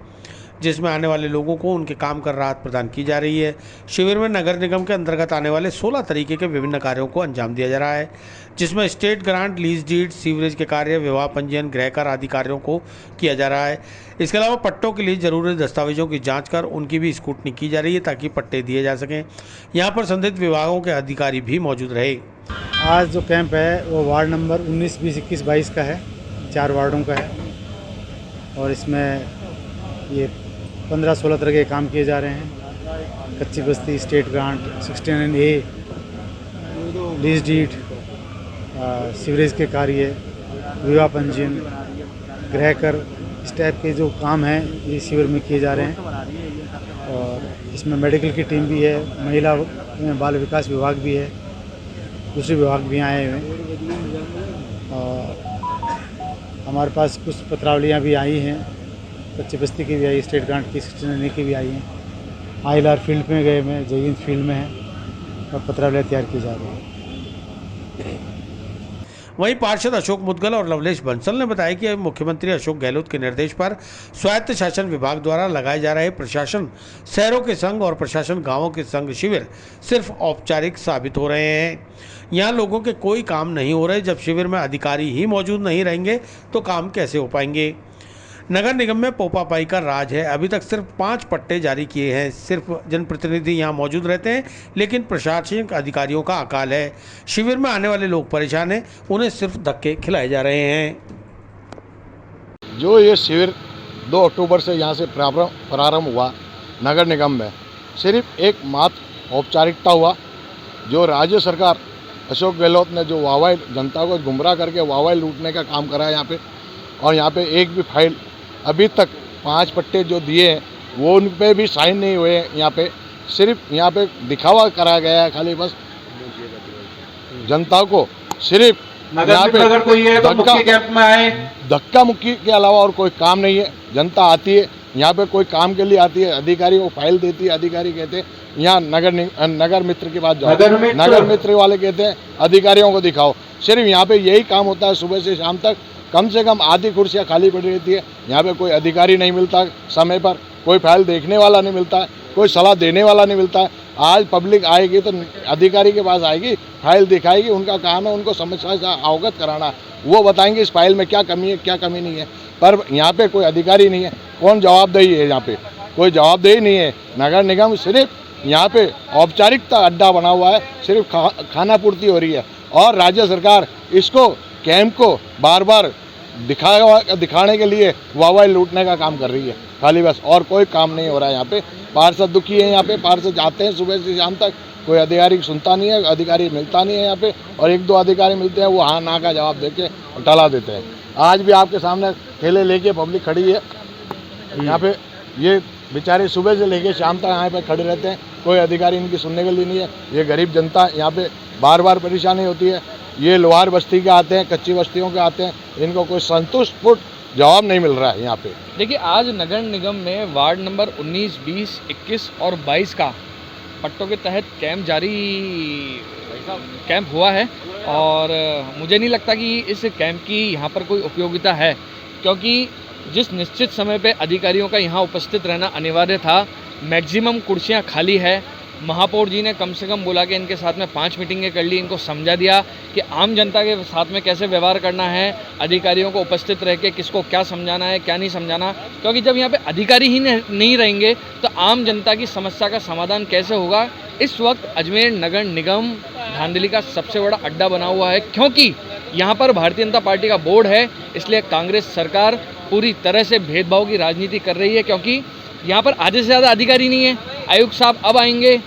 जिसमें आने वाले लोगों को उनके काम कर राहत प्रदान की जा रही है। शिविर में नगर निगम के अंतर्गत आने वाले 16 तरीके के विभिन्न कार्यों को अंजाम दिया जा रहा है, जिसमें state grant, lease deed, sewerage के कार्य, विवाह पंजीयन, गृह कर आदि कार्यों को किया जा रहा है। इसके अलावा पट्टों के लिए जरूरी दस्तावेजों की जांच कर उनकी भी स्क्रूटनी की जा रही है ताकि पट्टे दिए जा सकें। यहाँ पर संबंधित विभागों के अधिकारी भी मौजूद रहे। आज जो कैंप है वो वार्ड नंबर 19, 20, 21, 22 का है, 4 वार्डों का है और इसमें ये 15-16 तरह के काम किए जा रहे हैं। कच्ची बस्ती, state grant, 69A, lease deed, sewerage के कार्य, विवाह पंजीयन, गृह कर, इस टाइप के जो काम हैं ये शिविर में किए जा रहे हैं। और इसमें मेडिकल की टीम भी है, महिला बाल विकास विभाग भी है, दूसरे विभाग भी आए हुए हैं। और हमारे पास कुछ पत्रावलियाँ भी आई हैं, कच्ची बस्ती की भी आई, स्टेट ग्रांट की, 69 की भी आई हैं। ILR फील्ड में गए हैं, जयहिंद फील्ड में हैं और पत्रावलियाँ तैयार की जा रही हैं। वहीं पार्षद अशोक मुदगल और लवलेश बंसल ने बताया कि मुख्यमंत्री अशोक गहलोत के निर्देश पर स्वायत्त शासन विभाग द्वारा लगाए जा रहे प्रशासन शहरों के संग और प्रशासन गांवों के संग शिविर सिर्फ औपचारिक साबित हो रहे हैं। यहां लोगों के कोई काम नहीं हो रहे। जब शिविर में अधिकारी ही मौजूद नहीं रहेंगे तो काम कैसे हो पाएंगे। नगर निगम में पोपापाई का राज है। अभी तक सिर्फ 5 पट्टे जारी किए हैं। सिर्फ जनप्रतिनिधि यहां मौजूद रहते हैं, लेकिन प्रशासनिक अधिकारियों का अकाल है। शिविर में आने वाले लोग परेशान हैं, उन्हें सिर्फ धक्के खिलाए जा रहे हैं। जो ये शिविर 2 अक्टूबर से यहाँ से प्रारंभ हुआ नगर निगम में, सिर्फ एक मात्र औपचारिकता हुआ। जो राज्य सरकार अशोक गहलोत ने जो वाहवाही जनता को गुमराह करके वाहवाही लूटने का काम करा है यहाँ पे, और यहाँ पे एक भी फाइल अभी तक 5 पट्टे जो दिए हैं वो उन पे भी साइन नहीं हुए हैं। यहाँ पे सिर्फ यहाँ पे दिखावा कराया गया है, खाली बस जनता को सिर्फ यहाँ पे अगर कोई है तो मुख्य कैंप में आए। धक्का मुक्की के अलावा और कोई काम नहीं है। जनता आती है यहाँ पे, कोई काम के लिए आती है, अधिकारी को फाइल देती है, अधिकारी कहते हैं यहाँ नगर मित्र के पास जाओ, नगर मित्र वाले कहते हैं अधिकारियों को दिखाओ। सिर्फ यहाँ पे यही काम होता है सुबह से शाम तक। कम से कम आधी कुर्सियाँ खाली पड़ी रहती है। यहाँ पे कोई अधिकारी नहीं मिलता समय पर, कोई फाइल देखने वाला नहीं मिलता है, कोई सलाह देने वाला नहीं मिलता है। आज पब्लिक आएगी तो अधिकारी के पास आएगी, फाइल दिखाएगी, उनका काम है उनको समस्या से अवगत कराना, वो बताएंगे इस फाइल में क्या कमी है क्या कमी नहीं है। पर यहाँ पे कोई अधिकारी नहीं है। कौन जवाबदेही है? यहाँ पे कोई जवाबदेही नहीं है। नगर निगम सिर्फ यहाँ पे औपचारिकता अड्डा बना हुआ है, सिर्फ खाना पूर्ति हो रही है। और राज्य सरकार इसको कैंप को बार बार दिखाने के लिए वाहवाही लूटने का काम कर रही है खाली बस, और कोई काम नहीं हो रहा है। यहाँ पे पार्षद दुखी है। यहाँ पे पार्षद जाते हैं सुबह से शाम तक, कोई अधिकारी सुनता नहीं है, अधिकारी मिलता नहीं है यहाँ पे, और 1-2 अधिकारी मिलते हैं, वो हाँ ना का जवाब देके टला देते हैं। आज भी आपके सामने ठेले लेके पब्लिक खड़ी है यहाँ पे। ये बेचारे सुबह से लेके शाम तक यहाँ पे खड़े रहते हैं, कोई अधिकारी इनकी सुनने के लिए नहीं है। ये गरीब जनता यहाँ पे बार बार परेशानी होती है। ये लोहार बस्ती के आते हैं, कच्ची बस्तियों के आते हैं, इनको कोई संतुष्टपूर्ण जवाब नहीं मिल रहा है यहाँ पे। देखिए, आज नगर निगम में वार्ड नंबर 19, 20, 21 और 22 का पट्टों के तहत कैंप हुआ है और मुझे नहीं लगता कि इस कैंप की यहाँ पर कोई उपयोगिता है, क्योंकि जिस निश्चित समय पे अधिकारियों का यहाँ उपस्थित रहना अनिवार्य था, मैक्सिमम कुर्सियाँ खाली है। महापौर जी ने कम से कम बुला के इनके साथ में 5 मीटिंगें कर ली, इनको समझा दिया कि आम जनता के साथ में कैसे व्यवहार करना है, अधिकारियों को उपस्थित रह के किसको क्या समझाना है, क्या नहीं समझाना, क्योंकि जब यहाँ पे अधिकारी ही नहीं रहेंगे तो आम जनता की समस्या का समाधान कैसे होगा। इस वक्त अजमेर नगर निगम धांधली का सबसे बड़ा अड्डा बना हुआ है, क्योंकि यहाँ पर भारतीय जनता पार्टी का बोर्ड है, इसलिए कांग्रेस सरकार पूरी तरह से भेदभाव की राजनीति कर रही है, क्योंकि यहाँ पर आधे से ज़्यादा अधिकारी नहीं है। आयुक्त साहब अब आएंगे,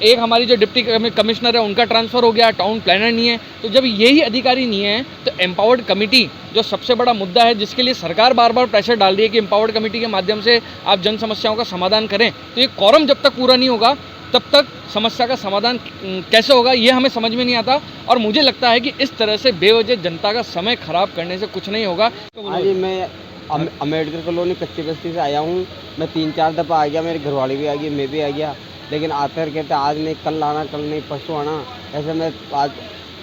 एक हमारी जो डिप्टी कमिश्नर है उनका ट्रांसफ़र हो गया, टाउन प्लानर नहीं है। तो जब यही अधिकारी नहीं है तो एम्पावर्ड कमेटी जो सबसे बड़ा मुद्दा है, जिसके लिए सरकार बार बार प्रेशर डाल रही है कि एम्पावर्ड कमेटी के माध्यम से आप जन समस्याओं का समाधान करें, तो ये quorum जब तक पूरा नहीं होगा तब तक समस्या का समाधान कैसे होगा, ये हमें समझ में नहीं आता। और मुझे लगता है कि इस तरह से बेवजह जनता का समय खराब करने से कुछ नहीं होगा। हाँ जी, मैं अम्बेडकर कॉलोनी कच्ची बस्ती से आया हूँ। मैं 3-4 दफ़ा आ गया, मेरी घरवाली भी आ गई, मैं भी आ गया, लेकिन आते कहते आज नहीं, कल आना, कल नहीं, परसों आना। ऐसे मैं आज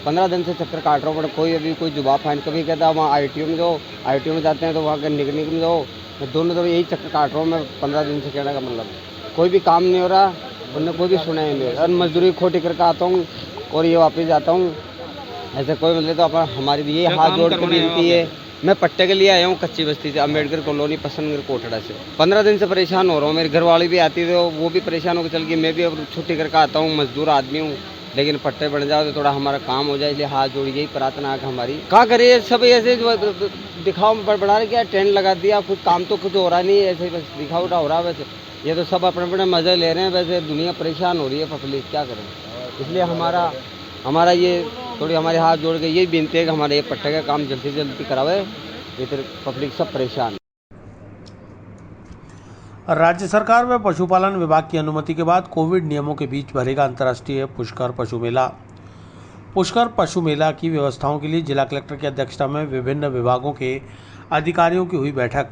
15 दिन से चक्कर काट रहा हूँ, बट कोई अभी कोई जवाब फाइन। कभी कहता वहाँ ITO में जाओ, ITO में जाते हैं तो वहाँ के निगम में जाओ। मैं दोनों तरफ यही चक्कर काट रहा हूँ। मैं 15 दिन से कहने का मतलब कोई भी काम नहीं हो रहा, उन्होंने कोई भी सुना ही नहीं। और मजदूरी खोटी करके आता हूँ और ये वापस जाता हूँ। ऐसे कोई मतलब तो अपन हमारी ये हाथ जोड़ कर विनती है। मैं पट्टे के लिए आया हूँ कच्ची बस्ती से, अम्बेडकर कॉलोनी, पसंदनगर, कोटड़ा से। 15 दिन से परेशान हो रहा हूँ। मेरी घरवाली भी आती थी, वो भी परेशान होकर चल गई। मैं भी अब छुट्टी करके आता हूँ, मजदूर आदमी हूँ, लेकिन पट्टे बन जाओ तो थोड़ा हमारा काम हो जाए, इसलिए हाथ जोड़ी यही प्रार्थना है हमारी। क्या करिए, सब ऐसे दिखाओ बढ़ा रहे, क्या टेंट लगा दिया, कुछ काम तो कुछ हो रहा नहीं है, ऐसे बस दिखा उठा हो रहा है। वैसे ये तो सब अपने अपने मज़े ले रहे हैं, वैसे दुनिया परेशान हो रही है, पब्लिक क्या करें। इसलिए हमारा ये थोड़ी हमारे हाथ जोड़ के यही विनती है कि हमारे ये पट्टे का काम जल्दी से जल्दी करावे, इधर पब्लिक सब परेशान। राज्य सरकार व पशुपालन विभाग की अनुमति के बाद कोविड नियमों के बीच भरेगा अंतर्राष्ट्रीय पुष्कर पशु मेला। पुष्कर पशु मेला की व्यवस्थाओं के लिए जिला कलेक्टर की अध्यक्षता में विभिन्न विभागों के अधिकारियों की हुई बैठक।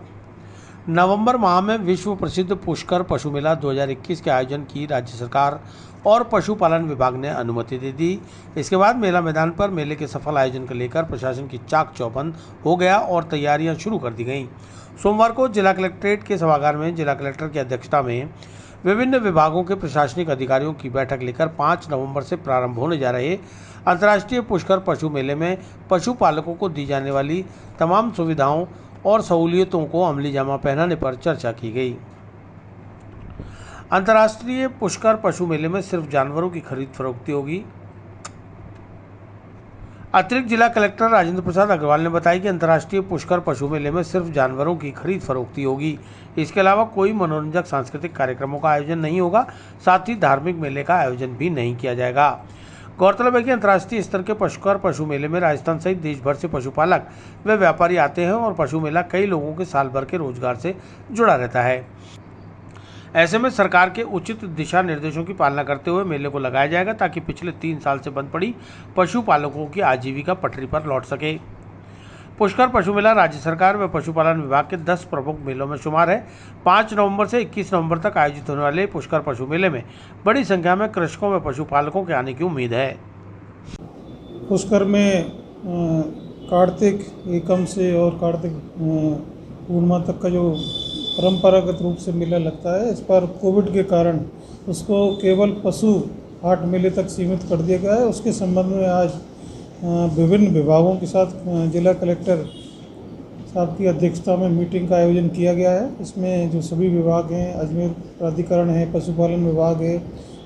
नवंबर माह में विश्व प्रसिद्ध पुष्कर पशु मेला 2021 के आयोजन की राज्य सरकार और पशुपालन विभाग ने अनुमति दे दी। इसके बाद मेला मैदान पर मेले के सफल आयोजन को लेकर प्रशासन की चाक चौबंद हो गया और तैयारियां शुरू कर दी गईं। सोमवार को जिला कलेक्ट्रेट के सभागार में जिला कलेक्टर की अध्यक्षता में विभिन्न विभागों के प्रशासनिक अधिकारियों की बैठक लेकर 5 नवंबर से प्रारंभ होने जा रहे अंतर्राष्ट्रीय पुष्कर पशु मेले में पशुपालकों को दी जाने वाली तमाम सुविधाओं और सहूलियतों को अमली जामा पहनाने पर चर्चा की गई। अंतर्राष्ट्रीय पुष्कर पशु मेले में सिर्फ जानवरों की खरीद फरोख्ती होगी। अतिरिक्त जिला कलेक्टर राजेंद्र प्रसाद अग्रवाल ने बताया कि अंतर्राष्ट्रीय पुष्कर पशु मेले में सिर्फ जानवरों की खरीद फरोख्ती होगी। इसके अलावा कोई मनोरंजक सांस्कृतिक कार्यक्रमों का आयोजन नहीं होगा, साथ ही धार्मिक मेले का आयोजन भी नहीं किया जाएगा। गौरतलब है कि अंतर्राष्ट्रीय स्तर के पुष्कर पशु मेले में राजस्थान सहित देश भर से पशुपालक व व्यापारी आते हैं और पशु मेला कई लोगों के साल भर के रोजगार से जुड़ा रहता है। ऐसे में सरकार के उचित दिशा निर्देशों की पालना करते हुए मेले को लगाया जाएगा ताकि पिछले 3 साल से बंद पड़ी पशुपालकों की आजीविका पटरी पर लौट सके। पुष्कर पशु मेला राज्य सरकार व पशुपालन विभाग के 10 प्रमुख मेलों में शुमार है। 5 नवंबर से 21 नवंबर तक आयोजित होने वाले पुष्कर पशु मेले में बड़ी संख्या में कृषकों व पशुपालकों के आने की उम्मीद है। पुष्कर में कार्तिक एकम से और कार्तिक पूर्णिमा तक का जो परंपरागत रूप से मेला लगता है, इस पर कोविड के कारण उसको केवल पशु हाट मेले तक सीमित कर दिया गया है। उसके संबंध में आज विभिन्न विभागों के साथ जिला कलेक्टर साहब की अध्यक्षता में मीटिंग का आयोजन किया गया है। इसमें जो सभी विभाग हैं, अजमेर प्राधिकरण है, पशुपालन विभाग है,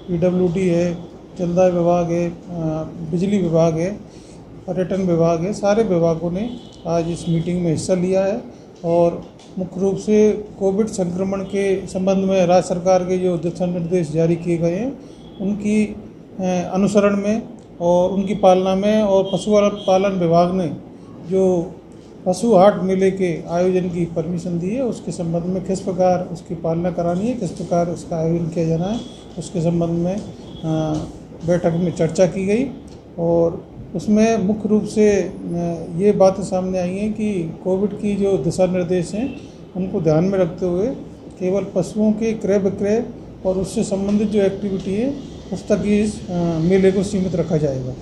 PWD है, जलदाय विभाग है, बिजली विभाग है, पर्यटन विभाग है, सारे विभागों ने आज इस मीटिंग में हिस्सा लिया है और मुख्य रूप से कोविड संक्रमण के संबंध में राज्य सरकार के जो दिशा निर्देश जारी किए गए हैं उनकी अनुसरण में और उनकी पालना में और पशुपालन विभाग ने जो पशु हाट मेले के आयोजन की परमिशन दी है उसके संबंध में किस प्रकार उसकी पालना करानी है, किस प्रकार उसका आयोजन किया जाना है, उसके संबंध में बैठक में चर्चा की गई और उसमें मुख्य रूप से ये बातें सामने आई हैं कि कोविड की जो दिशा निर्देश हैं उनको ध्यान में रखते हुए केवल पशुओं के क्रय विक्रय और उससे संबंधित जो एक्टिविटी है उस तक ही इस मेले को सीमित रखा जाएगा।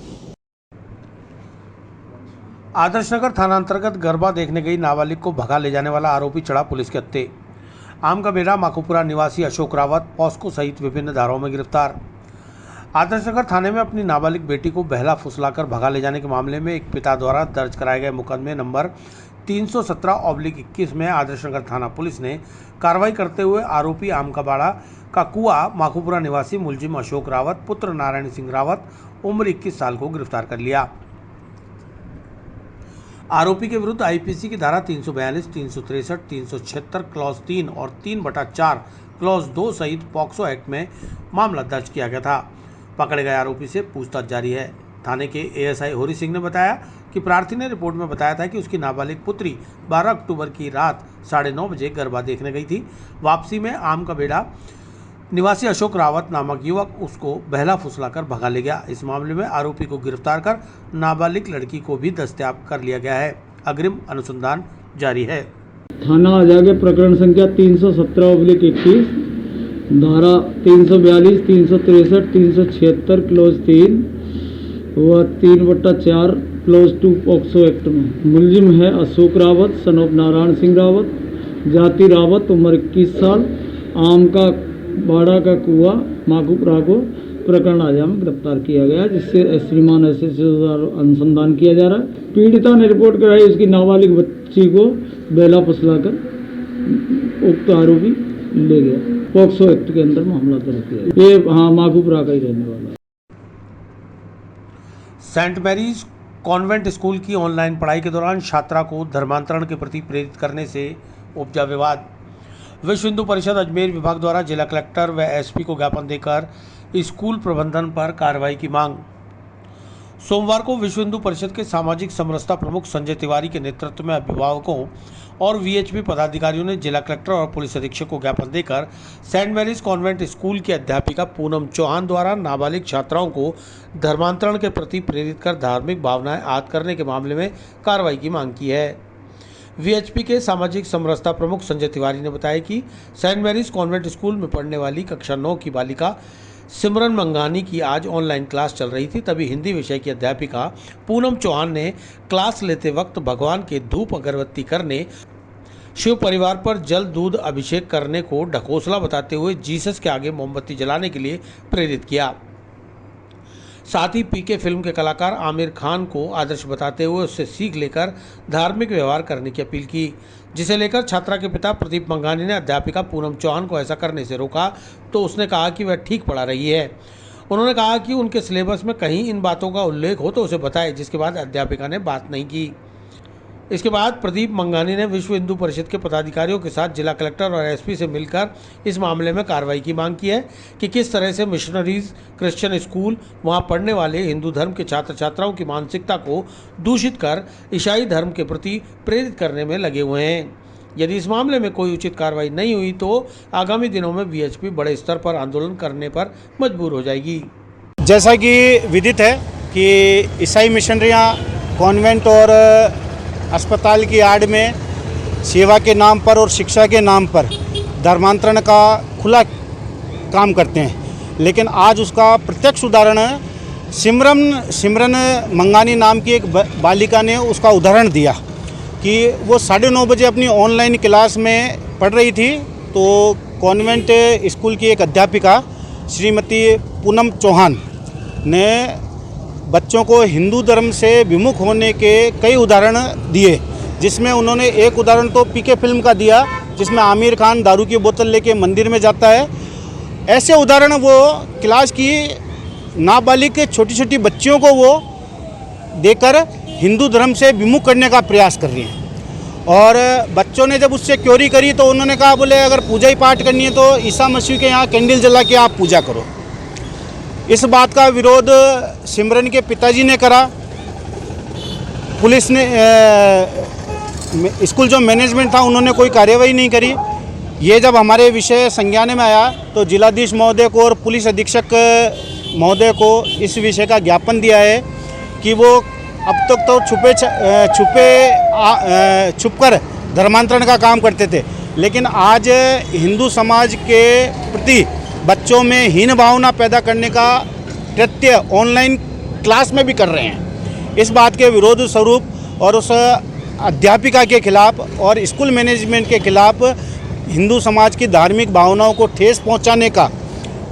आदर्शनगर थाना अंतर्गत गरबा देखने गई नाबालिग को भगा ले जाने वाला आरोपी चढ़ा पुलिस के हत्थे। आम का बेड़ा माखूपुरा निवासी अशोक रावत पॉस्को सहित विभिन्न धाराओं में गिरफ्तार। आदर्शनगर थाने में अपनी नाबालिग बेटी को बहला फुसलाकर भगा ले जाने के मामले में एक पिता द्वारा दर्ज कराए गए मुकदमे नंबर 317/21 में आदर्शनगर थाना पुलिस ने कार्रवाई करते हुए आरोपी आम का बाड़ा का कुआ माखूपुरा निवासी मुलजिम अशोक रावत पुत्र नारायण सिंह रावत उम्र 21 साल को गिरफ्तार कर लिया। आरोपी के विरुद्ध आईपीसी की धारा 342, 363, 376 क्लॉज 3 और 3/4 क्लॉज 2 सहित पॉक्सो एक्ट में मामला दर्ज किया गया था। पकड़े गए आरोपी से पूछताछ जारी है। थाने के एएसआई होरी सिंह ने बताया कि प्रार्थी ने रिपोर्ट में बताया था कि उसकी नाबालिग पुत्री 12 अक्टूबर की रात 9:30 बजे गरबा देखने गई थी। वापसी में आम का बेड़ा निवासी अशोक रावत नामक युवक उसको बहला फुसलाकर भगा ले गया। इस मामले में आरोपी को गिरफ्तार कर नाबालिग लड़की को भी दस्तयाब कर लिया गया है। अग्रिम अनुसंधान जारी है। थाना आ जाएगा प्रकरण संख्या 317/21, धारा 342, 363, 376 क्लोज 3 व 3/4 क्लोज 2 पॉक्सो एक्ट में मुलजिम है अशोक रावत सन ऑफ नारायण सिंह रावत, जाति रावत, उम्र 21 साल, आम का बाड़ा का कुआ माखूपुरा को प्रकरण आजा में गिरफ्तार किया गया, जिससे श्रीमान ऐसे अनुसंधान किया जा रहा है। पीड़िता ने रिपोर्ट कराई उसकी नाबालिग बच्ची को बेला फुसलाकर उक्त आरोपी ले गया। पॉक्सो एक्ट के अंदर मामला दर्ज किया। ये माखूपुरा का ही रहने वाला है। सेंट मैरीज कॉन्वेंट स्कूल की ऑनलाइन पढ़ाई के दौरान छात्रा को धर्मांतरण के प्रति प्रेरित करने से उपजा विवाद। विश्व हिंदू परिषद अजमेर विभाग द्वारा जिला कलेक्टर व एसपी को ज्ञापन देकर स्कूल प्रबंधन पर कार्रवाई की मांग। सोमवार को विश्व हिंदू परिषद के सामाजिक समरसता प्रमुख संजय तिवारी के नेतृत्व में अभिभावकों और वीएचपी पदाधिकारियों ने जिला कलेक्टर और पुलिस अधीक्षक को ज्ञापन देकर सेंट मैरीज कॉन्वेंट स्कूल की अध्यापिका पूनम चौहान द्वारा नाबालिग छात्राओं को धर्मांतरण के प्रति प्रेरित कर धार्मिक भावनाएं आहत करने के मामले में कार्रवाई की मांग की है। वीएचपी के सामाजिक समरसता प्रमुख संजय तिवारी ने बताया कि सेंट मैरीज कॉन्वेंट स्कूल में पढ़ने वाली कक्षा 9 की बालिका सिमरन मंगानी की आज ऑनलाइन क्लास चल रही थी। तभी हिंदी विषय की अध्यापिका पूनम चौहान ने क्लास लेते वक्त भगवान के धूप अगरबत्ती करने, शिव परिवार पर जल दूध अभिषेक करने को ढकोसला बताते हुए जीसस के आगे मोमबत्ती जलाने के लिए प्रेरित किया। साथ ही पीके फिल्म के कलाकार आमिर खान को आदर्श बताते हुए उससे सीख लेकर धार्मिक व्यवहार करने की अपील की, जिसे लेकर छात्रा के पिता प्रदीप मंगानी ने अध्यापिका पूनम चौहान को ऐसा करने से रोका तो उसने कहा कि वह ठीक पढ़ा रही है। उन्होंने कहा कि उनके सिलेबस में कहीं इन बातों का उल्लेख हो तो उसे बताए, जिसके बाद अध्यापिका ने बात नहीं की। इसके बाद प्रदीप मंगानी ने विश्व हिंदू परिषद के पदाधिकारियों के साथ जिला कलेक्टर और एसपी से मिलकर इस मामले में कार्रवाई की मांग की है कि किस तरह से मिशनरीज क्रिश्चियन स्कूल वहां पढ़ने वाले हिंदू धर्म के छात्र छात्राओं की मानसिकता को दूषित कर ईसाई धर्म के प्रति प्रेरित करने में लगे हुए हैं। यदि इस मामले में कोई उचित कार्रवाई नहीं हुई तो आगामी दिनों में वीएचपी बड़े स्तर पर आंदोलन करने पर मजबूर हो जाएगी। जैसा कि विदित है कि ईसाई मिशनरियाँ कॉन्वेंट और अस्पताल की आड़ में सेवा के नाम पर और शिक्षा के नाम पर धर्मांतरण का खुला काम करते हैं, लेकिन आज उसका प्रत्यक्ष उदाहरण सिमरन मंगानी नाम की एक बालिका ने उसका उदाहरण दिया कि वो 9:30 बजे अपनी ऑनलाइन क्लास में पढ़ रही थी तो कॉन्वेंट स्कूल की एक अध्यापिका श्रीमती पूनम चौहान ने बच्चों को हिंदू धर्म से विमुख होने के कई उदाहरण दिए, जिसमें उन्होंने एक उदाहरण तो पीके फिल्म का दिया जिसमें आमिर खान दारू की बोतल लेके मंदिर में जाता है। ऐसे उदाहरण वो क्लास की नाबालिग छोटी छोटी बच्चियों को वो देकर हिंदू धर्म से विमुख करने का प्रयास कर रही हैं। और बच्चों ने जब उससे क्वेरी करी तो उन्होंने कहा बोले अगर पूजा ही पाठ करनी है तो ईसा मसीह के यहाँ कैंडल जला के आप पूजा करो। इस बात का विरोध सिमरन के पिताजी ने करा। पुलिस ने स्कूल जो मैनेजमेंट था उन्होंने कोई कार्रवाई नहीं करी। ये जब हमारे विषय संज्ञान में आया तो जिलाधीश महोदय को और पुलिस अधीक्षक महोदय को इस विषय का ज्ञापन दिया है कि वो अब तक तो छुपकर धर्मांतरण का काम करते थे, लेकिन आज हिंदू समाज के प्रति बच्चों में हीन भावना पैदा करने का कृत्य ऑनलाइन क्लास में भी कर रहे हैं। इस बात के विरोध स्वरूप और उस अध्यापिका के खिलाफ और स्कूल मैनेजमेंट के खिलाफ हिंदू समाज की धार्मिक भावनाओं को ठेस पहुंचाने का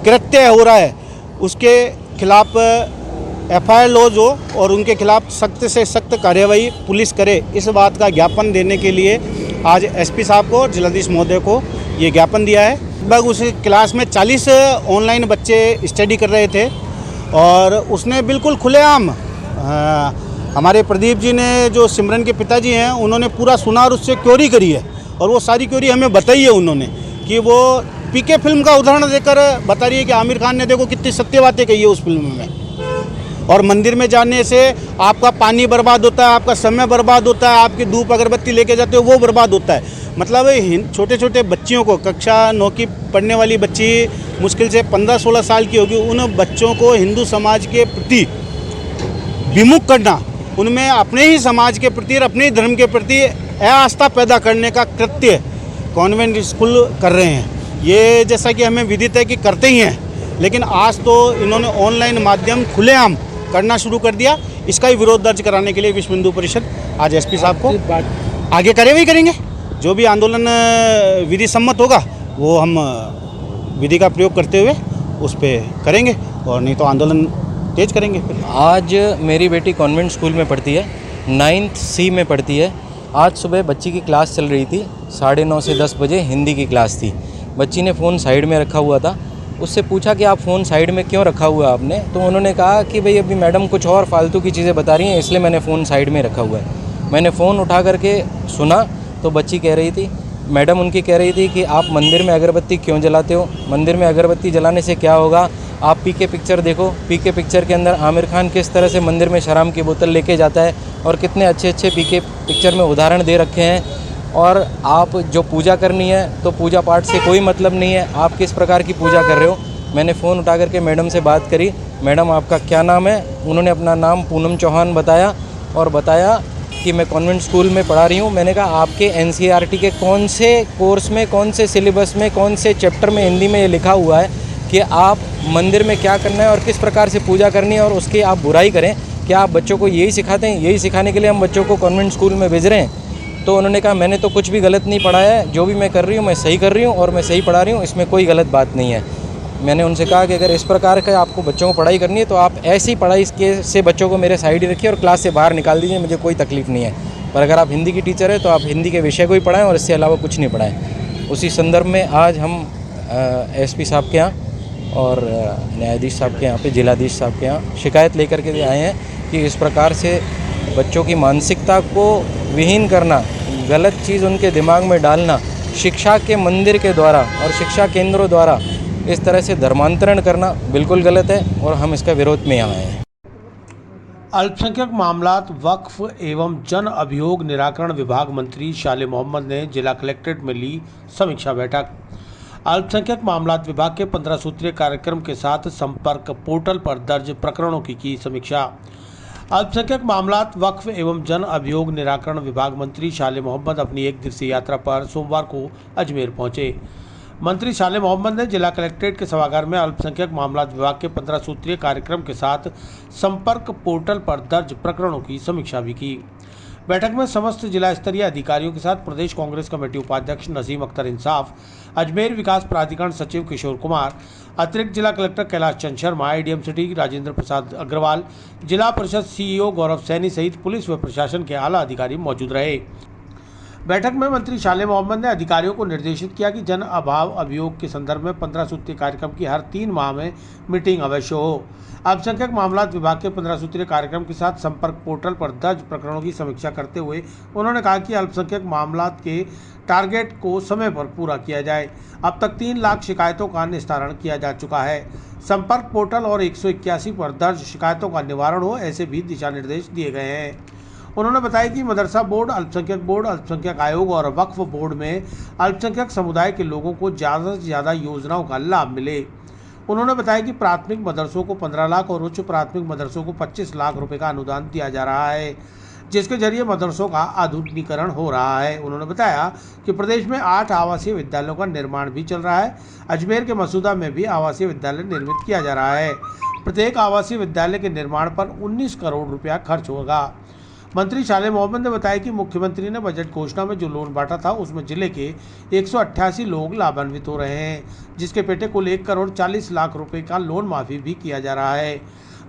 कृत्य हो रहा है, उसके खिलाफ FIR लॉज हो और उनके खिलाफ सख्त से सख्त कार्यवाही पुलिस करे, इस बात का ज्ञापन देने के लिए आज SP साहब को और जिलाधीश महोदय को ये ज्ञापन दिया है। लगभग उस क्लास में 40 ऑनलाइन बच्चे स्टडी कर रहे थे और उसने बिल्कुल खुलेआम हमारे प्रदीप जी ने, जो सिमरन के पिताजी हैं, उन्होंने पूरा सुना और उससे क्योरी करी है और वो सारी क्योरी हमें बताई है उन्होंने कि वो PK फिल्म का उदाहरण देकर बता रही है कि आमिर खान ने देखो कितनी सत्य बातें कही है उस फिल्म में। और मंदिर में जाने से आपका पानी बर्बाद होता है, आपका समय बर्बाद होता है, आपकी धूप अगरबत्ती लेके जाते हो वो बर्बाद होता है। मतलब छोटे छोटे बच्चियों को, कक्षा 9 की पढ़ने वाली बच्ची मुश्किल से 15-16 साल की होगी, उन बच्चों को हिंदू समाज के प्रति विमुख करना, उनमें अपने ही समाज के प्रति और अपने ही धर्म के प्रति आस्था पैदा करने का कृत्य कॉन्वेंट स्कूल कर रहे हैं। ये जैसा कि हमें विदित है कि करते ही हैं, लेकिन आज तो इन्होंने ऑनलाइन माध्यम खुलेआम करना शुरू कर दिया। इसका ही विरोध दर्ज कराने के लिए विश्व हिंदू परिषद आज SP साहब को आगे कार्यवाही करेंगे। जो भी आंदोलन विधि सम्मत होगा वो हम विधि का प्रयोग करते हुए उस पर करेंगे और नहीं तो आंदोलन तेज करेंगे। आज मेरी बेटी कॉन्वेंट स्कूल में पढ़ती है, 9th C में पढ़ती है। आज सुबह बच्ची की क्लास चल रही थी, 9:30 से 10 बजे हिंदी की क्लास थी। बच्ची ने फ़ोन साइड में रखा हुआ था। उससे पूछा कि आप फ़ोन साइड में क्यों रखा हुआ है आपने, तो उन्होंने कहा कि भाई अभी मैडम कुछ और फालतू की चीज़ें बता रही हैं इसलिए मैंने फ़ोन साइड में रखा हुआ है। मैंने फ़ोन उठा करके सुना तो बच्ची कह रही थी, मैडम उनकी कह रही थी कि आप मंदिर में अगरबत्ती क्यों जलाते हो, मंदिर में अगरबत्ती जलाने से क्या होगा, आप PK पिक्चर देखो, PK पिक्चर के अंदर आमिर खान किस तरह से मंदिर में शराब की बोतल लेके जाता है और कितने अच्छे अच्छे PK पिक्चर में उदाहरण दे रखे हैं। और आप जो पूजा करनी है तो पूजा पाठ से कोई मतलब नहीं है, आप किस प्रकार की पूजा कर रहे हो। मैंने फ़ोन उठा करके मैडम से बात करी, मैडम आपका क्या नाम है। उन्होंने अपना नाम पूनम चौहान बताया और बताया कि मैं कॉन्वेंट स्कूल में पढ़ा रही हूँ। मैंने कहा आपके NCERT के कौन से कोर्स में, कौन से सिलेबस में, कौन से चैप्टर में हिंदी में ये लिखा हुआ है कि आप मंदिर में क्या करना है और किस प्रकार से पूजा करनी है और उसकी आप बुराई करें। क्या आप बच्चों को यही सिखाते हैं, यही सिखाने के लिए हम बच्चों को कॉन्वेंट स्कूल में भेज रहे हैं। तो उन्होंने कहा मैंने तो कुछ भी गलत नहीं पढ़ाया है, जो भी मैं कर रही हूँ मैं सही कर रही हूँ और मैं सही पढ़ा रही हूँ, इसमें कोई गलत बात नहीं है। मैंने उनसे कहा कि अगर इस प्रकार का आपको बच्चों को पढ़ाई करनी है तो आप ऐसी पढ़ाई से बच्चों को मेरे साइड ही रखिए और क्लास से बाहर निकाल दीजिए, मुझे कोई तकलीफ़ नहीं है। पर अगर आप हिंदी की टीचर है तो आप हिंदी के विषय को ही पढ़ाएं और इससे अलावा कुछ नहीं पढ़ाएं। उसी संदर्भ में आज हम SP साहब के यहाँ और न्यायाधीश साहब के यहाँ पे, जिलाधीश साहब के यहाँ शिकायत लेकर के आए हैं कि इस प्रकार से बच्चों की मानसिकता को विहीन करना, गलत चीज़ उनके दिमाग में डालना, शिक्षा के मंदिर के द्वारा और शिक्षा केंद्रों द्वारा इस तरह से धर्मांतरण करना बिल्कुल गलत है और हम इसका विरोध में यहाँ आए हैं। अल्पसंख्यक मामलात, वक्फ एवं जन अभियोग निराकरण विभाग मंत्री शाले मोहम्मद ने जिला कलेक्ट्रेट में ली समीक्षा बैठक। अल्पसंख्यक मामलात विभाग के 15 सूत्रीय कार्यक्रम के साथ संपर्क पोर्टल पर दर्ज प्रकरणों की समीक्षा। अल्पसंख्यक मामलात, वक्फ एवं जन अभियोग निराकरण विभाग मंत्री शाले मोहम्मद अपनी 1 दिवसीय यात्रा पर सोमवार को अजमेर पहुंचे। मंत्री शाले मोहम्मद ने जिला कलेक्ट्रेट के सभागार में अल्पसंख्यक मामलात विभाग के 15 सूत्रीय कार्यक्रम के साथ संपर्क पोर्टल पर दर्ज प्रकरणों की समीक्षा भी की। बैठक में समस्त जिला स्तरीय अधिकारियों के साथ प्रदेश कांग्रेस कमेटी उपाध्यक्ष नसीम अख्तर इंसाफ, अजमेर विकास प्राधिकरण सचिव किशोर कुमार, अतिरिक्त जिला collector Kailash Chand Sharma, ADM city Rajendra Prasad Agarwal, जिला परिषद CEO गौरव सैनी सहित पुलिस व प्रशासन के आला अधिकारी मौजूद रहे। बैठक में मंत्री शाले मोहम्मद ने अधिकारियों को निर्देशित किया कि जन अभाव अभियोग के संदर्भ में 15 सूत्रीय कार्यक्रम की हर 3 माह में मीटिंग अवश्य हो। अल्पसंख्यक मामलात विभाग के 15 सूत्रीय कार्यक्रम के साथ संपर्क पोर्टल पर दर्ज प्रकरणों की समीक्षा करते हुए उन्होंने कहा कि अल्पसंख्यक मामलात के टारगेट को समय पर पूरा किया जाए। अब तक 3 लाख शिकायतों का निस्तारण किया जा चुका है। संपर्क पोर्टल और 181 पर दर्ज शिकायतों का निवारण हो, ऐसे भी दिशा निर्देश दिए गए हैं। उन्होंने बताया कि मदरसा बोर्ड, अल्पसंख्यक आयोग और वक्फ बोर्ड में अल्पसंख्यक समुदाय के लोगों को ज़्यादा से ज़्यादा योजनाओं का लाभ मिले। उन्होंने बताया कि प्राथमिक मदरसों को 15 लाख और उच्च प्राथमिक मदरसों को 25 लाख रुपए का अनुदान दिया जा रहा है, जिसके जरिए मदरसों का आधुनिकीकरण हो रहा है। उन्होंने बताया कि प्रदेश में 8 आवासीय विद्यालयों का निर्माण भी चल रहा है। अजमेर के मसूदा में भी आवासीय विद्यालय निर्मित किया जा रहा है। प्रत्येक आवासीय विद्यालय के निर्माण पर 19 करोड़ रुपया खर्च होगा। मंत्री शाले मोहम्मद ने बताया कि मुख्यमंत्री ने बजट घोषणा में जो लोन बांटा था उसमें जिले के 188 लोग लाभान्वित हो रहे हैं, जिसके पेटे कुल 1 करोड़ 40 लाख रुपए का लोन माफी भी किया जा रहा है।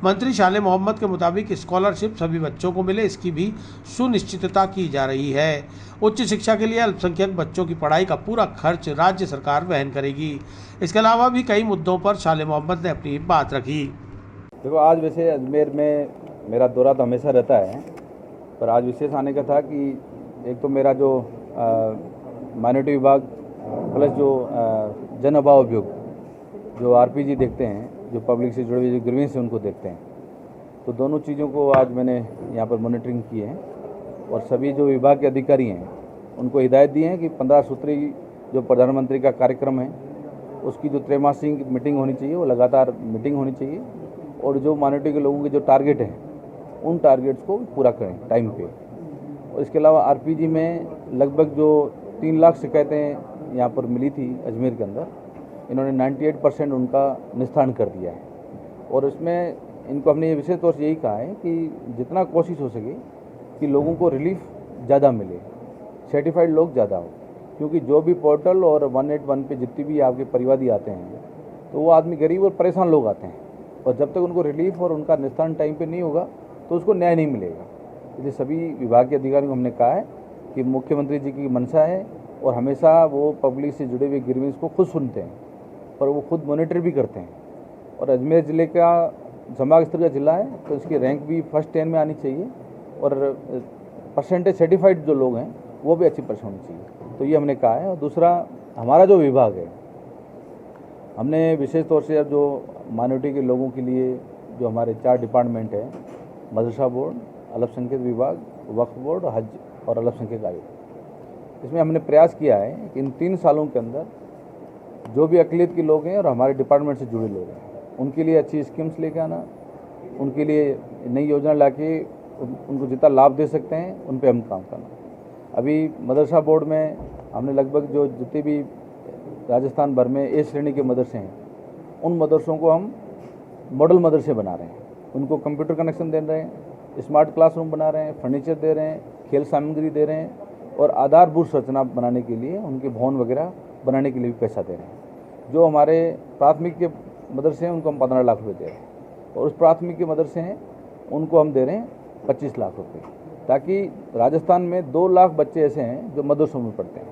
मंत्री शाले मोहम्मद के मुताबिक स्कॉलरशिप सभी बच्चों को मिले, इसकी भी सुनिश्चितता की जा रही है। उच्च शिक्षा के लिए अल्पसंख्यक बच्चों की पढ़ाई का पूरा खर्च राज्य सरकार वहन करेगी। इसके अलावा भी कई मुद्दों पर शाले मोहम्मद ने अपनी बात रखी। देखो, आज वैसे अजमेर में मेरा दौरा तो हमेशा रहता है, पर आज विशेष आने का था कि एक तो मेरा जो माइनॉरिटी विभाग प्लस जो जन अभाव अभियोग जो आरपीजी देखते हैं, जो पब्लिक से जुड़े हुए जो ग्रीवेंस हैं उनको देखते हैं, तो दोनों चीज़ों को आज मैंने यहाँ पर मॉनिटरिंग की है और सभी जो विभाग के अधिकारी हैं उनको हिदायत दी है कि 15 सूत्री जो प्रधानमंत्री का कार्यक्रम है उसकी जो त्रैमासिक मीटिंग होनी चाहिए वो लगातार मीटिंग होनी चाहिए और जो माइनॉरिटी के लोगों के जो टारगेट हैं उन टारगेट्स को पूरा करें टाइम पे। और इसके अलावा आरपीजी में लगभग जो 3 लाख शिकायतें यहाँ पर मिली थी अजमेर के अंदर, इन्होंने 98% उनका निस्तारण कर दिया है। और इसमें इनको हमने विशेष तौर से यही कहा है कि जितना कोशिश हो सके कि लोगों को रिलीफ ज़्यादा मिले, सर्टिफाइड लोग ज़्यादा हो, क्योंकि जो भी पोर्टल और 181 पे जितनी भी आपके परिवादी आते हैं तो वो आदमी गरीब और परेशान लोग आते हैं, और जब तक उनको रिलीफ और उनका निस्तारण टाइम पे नहीं होगा तो उसको न्याय नहीं मिलेगा। इसलिए सभी विभाग के अधिकारियों को हमने कहा है कि मुख्यमंत्री जी की मंशा है और हमेशा वो पब्लिक से जुड़े हुए ग्रीवेंस को खुद सुनते हैं और वो खुद मॉनिटर भी करते हैं। और अजमेर ज़िले का संभाग स्तर का ज़िला है तो इसकी रैंक भी फर्स्ट 10 में आनी चाहिए और परसेंटेज सर्टिफाइड जो लोग हैं वो भी अच्छी परसेंट होनी चाहिए, तो ये हमने कहा है। और दूसरा, हमारा जो विभाग है, हमने विशेष तौर से अब जो माइनॉरिटी के लोगों के लिए जो हमारे 4 डिपार्टमेंट हैं, मदरसा बोर्ड, अल्पसंख्यक विभाग, वक्फ बोर्ड, हज और अल्पसंख्यक आयोग, इसमें हमने प्रयास किया है कि इन 3 सालों के अंदर जो भी अक़लियत के लोग हैं और हमारे डिपार्टमेंट से जुड़े लोग हैं उनके लिए अच्छी स्कीम्स लेके आना, उनके लिए नई योजना लाके उनको जितना लाभ दे सकते हैं उन पे हम काम करना। अभी मदरसा बोर्ड में हमने लगभग जो जितने भी राजस्थान भर में ए श्रेणी के मदरसे हैं उन मदरसों को हम मॉडल मदरसे बना रहे हैं। उनको कंप्यूटर कनेक्शन दे रहे हैं, स्मार्ट क्लासरूम बना रहे हैं, फर्नीचर दे रहे हैं, खेल सामग्री दे रहे हैं और आधारभूत संरचना बनाने के लिए उनके भवन वगैरह बनाने के लिए भी पैसा दे रहे हैं। जो हमारे प्राथमिक के मदरसे हैं उनको हम 15 लाख रुपये दे रहे हैं और उस प्राथमिक के मदरसे हैं उनको हम दे रहे हैं 25 लाख रुपये, ताकि राजस्थान में 2 लाख बच्चे ऐसे हैं जो मदरसों में पढ़ते हैं,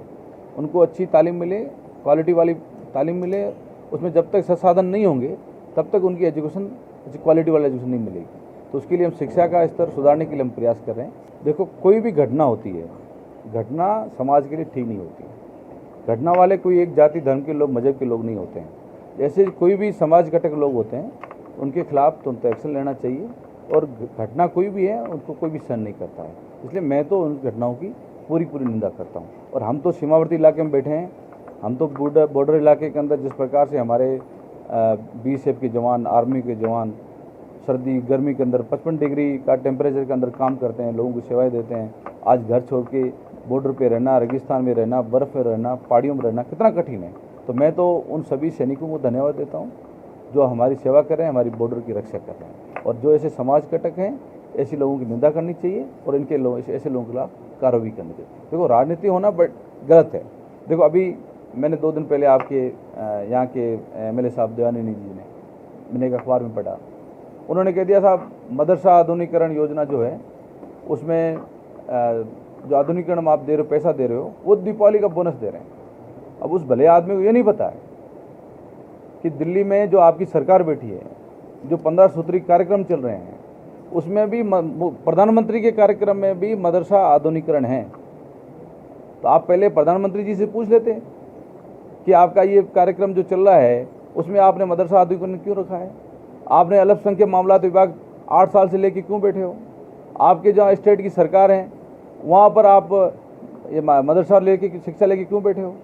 उनको अच्छी तालीम मिले, क्वालिटी वाली तालीम मिले। उसमें जब तक संसाधन नहीं होंगे तब तक उनकी एजुकेशन अच्छी क्वालिटी वाली एजुकेशन नहीं मिलेगी। तो उसके लिए हम शिक्षा का स्तर सुधारने के लिए हम प्रयास कर रहे हैं। देखो, कोई भी घटना होती है, घटना समाज के लिए ठीक नहीं होती। घटना वाले कोई एक जाति धर्म के लोग, मजहब के लोग नहीं होते हैं। जैसे कोई भी समाज घटक लोग होते हैं उनके खिलाफ तुरंत एक्शन लेना चाहिए और घटना कोई भी है उनको कोई भी सहन नहीं करता है। इसलिए मैं तो उन घटनाओं की पूरी निंदा करता हूँ। और हम तो सीमावर्ती इलाके में बैठे हैं, हम तो बॉर्डर इलाके के अंदर जिस प्रकार से हमारे BSF के जवान, आर्मी के जवान सर्दी गर्मी के अंदर 55 डिग्री का टेम्परेचर के अंदर काम करते हैं, लोगों को सेवाएं देते हैं। आज घर छोड़ के बॉर्डर पे रहना, रेगिस्तान में रहना, बर्फ़ में रहना, पहाड़ियों में रहना कितना कठिन है। तो मैं तो उन सभी सैनिकों को धन्यवाद देता हूँ जो हमारी सेवा कर रहे हैं, हमारी बॉर्डर की रक्षा कर रहे हैं। और जो ऐसे समाज घटक हैं ऐसे लोगों की निंदा करनी चाहिए और इनके ऐसे लोगों के खिलाफ कार्रवाई करनी चाहिए। देखो, राजनीति होना गलत है। देखो, अभी मैंने 2 दिन पहले आपके यहाँ के MLA साहब दयानिधि जी ने, मैंने एक अखबार में पढ़ा, उन्होंने कह दिया साहब मदरसा आधुनिकीकरण योजना जो है उसमें जो आधुनिकीकरण आप दे रहे हो, पैसा दे रहे हो, वो दीपावली का बोनस दे रहे हैं। अब उस भले आदमी को ये नहीं पता है कि दिल्ली में जो आपकी सरकार बैठी है, जो 15 सूत्री कार्यक्रम चल रहे हैं उसमें भी प्रधानमंत्री के कार्यक्रम में भी मदरसा आधुनिकीकरण है। तो आप पहले प्रधानमंत्री जी से पूछ लेते कि आपका ये कार्यक्रम जो चल रहा है उसमें आपने मदरसा आधुनिकीकरण क्यों रखा है। आपने अल्पसंख्यक मामलात विभाग 8 साल से लेके क्यों बैठे हो। आपके जहाँ स्टेट की सरकार है वहाँ पर आप ये मदरसा लेके शिक्षा लेके क्यों बैठे हो।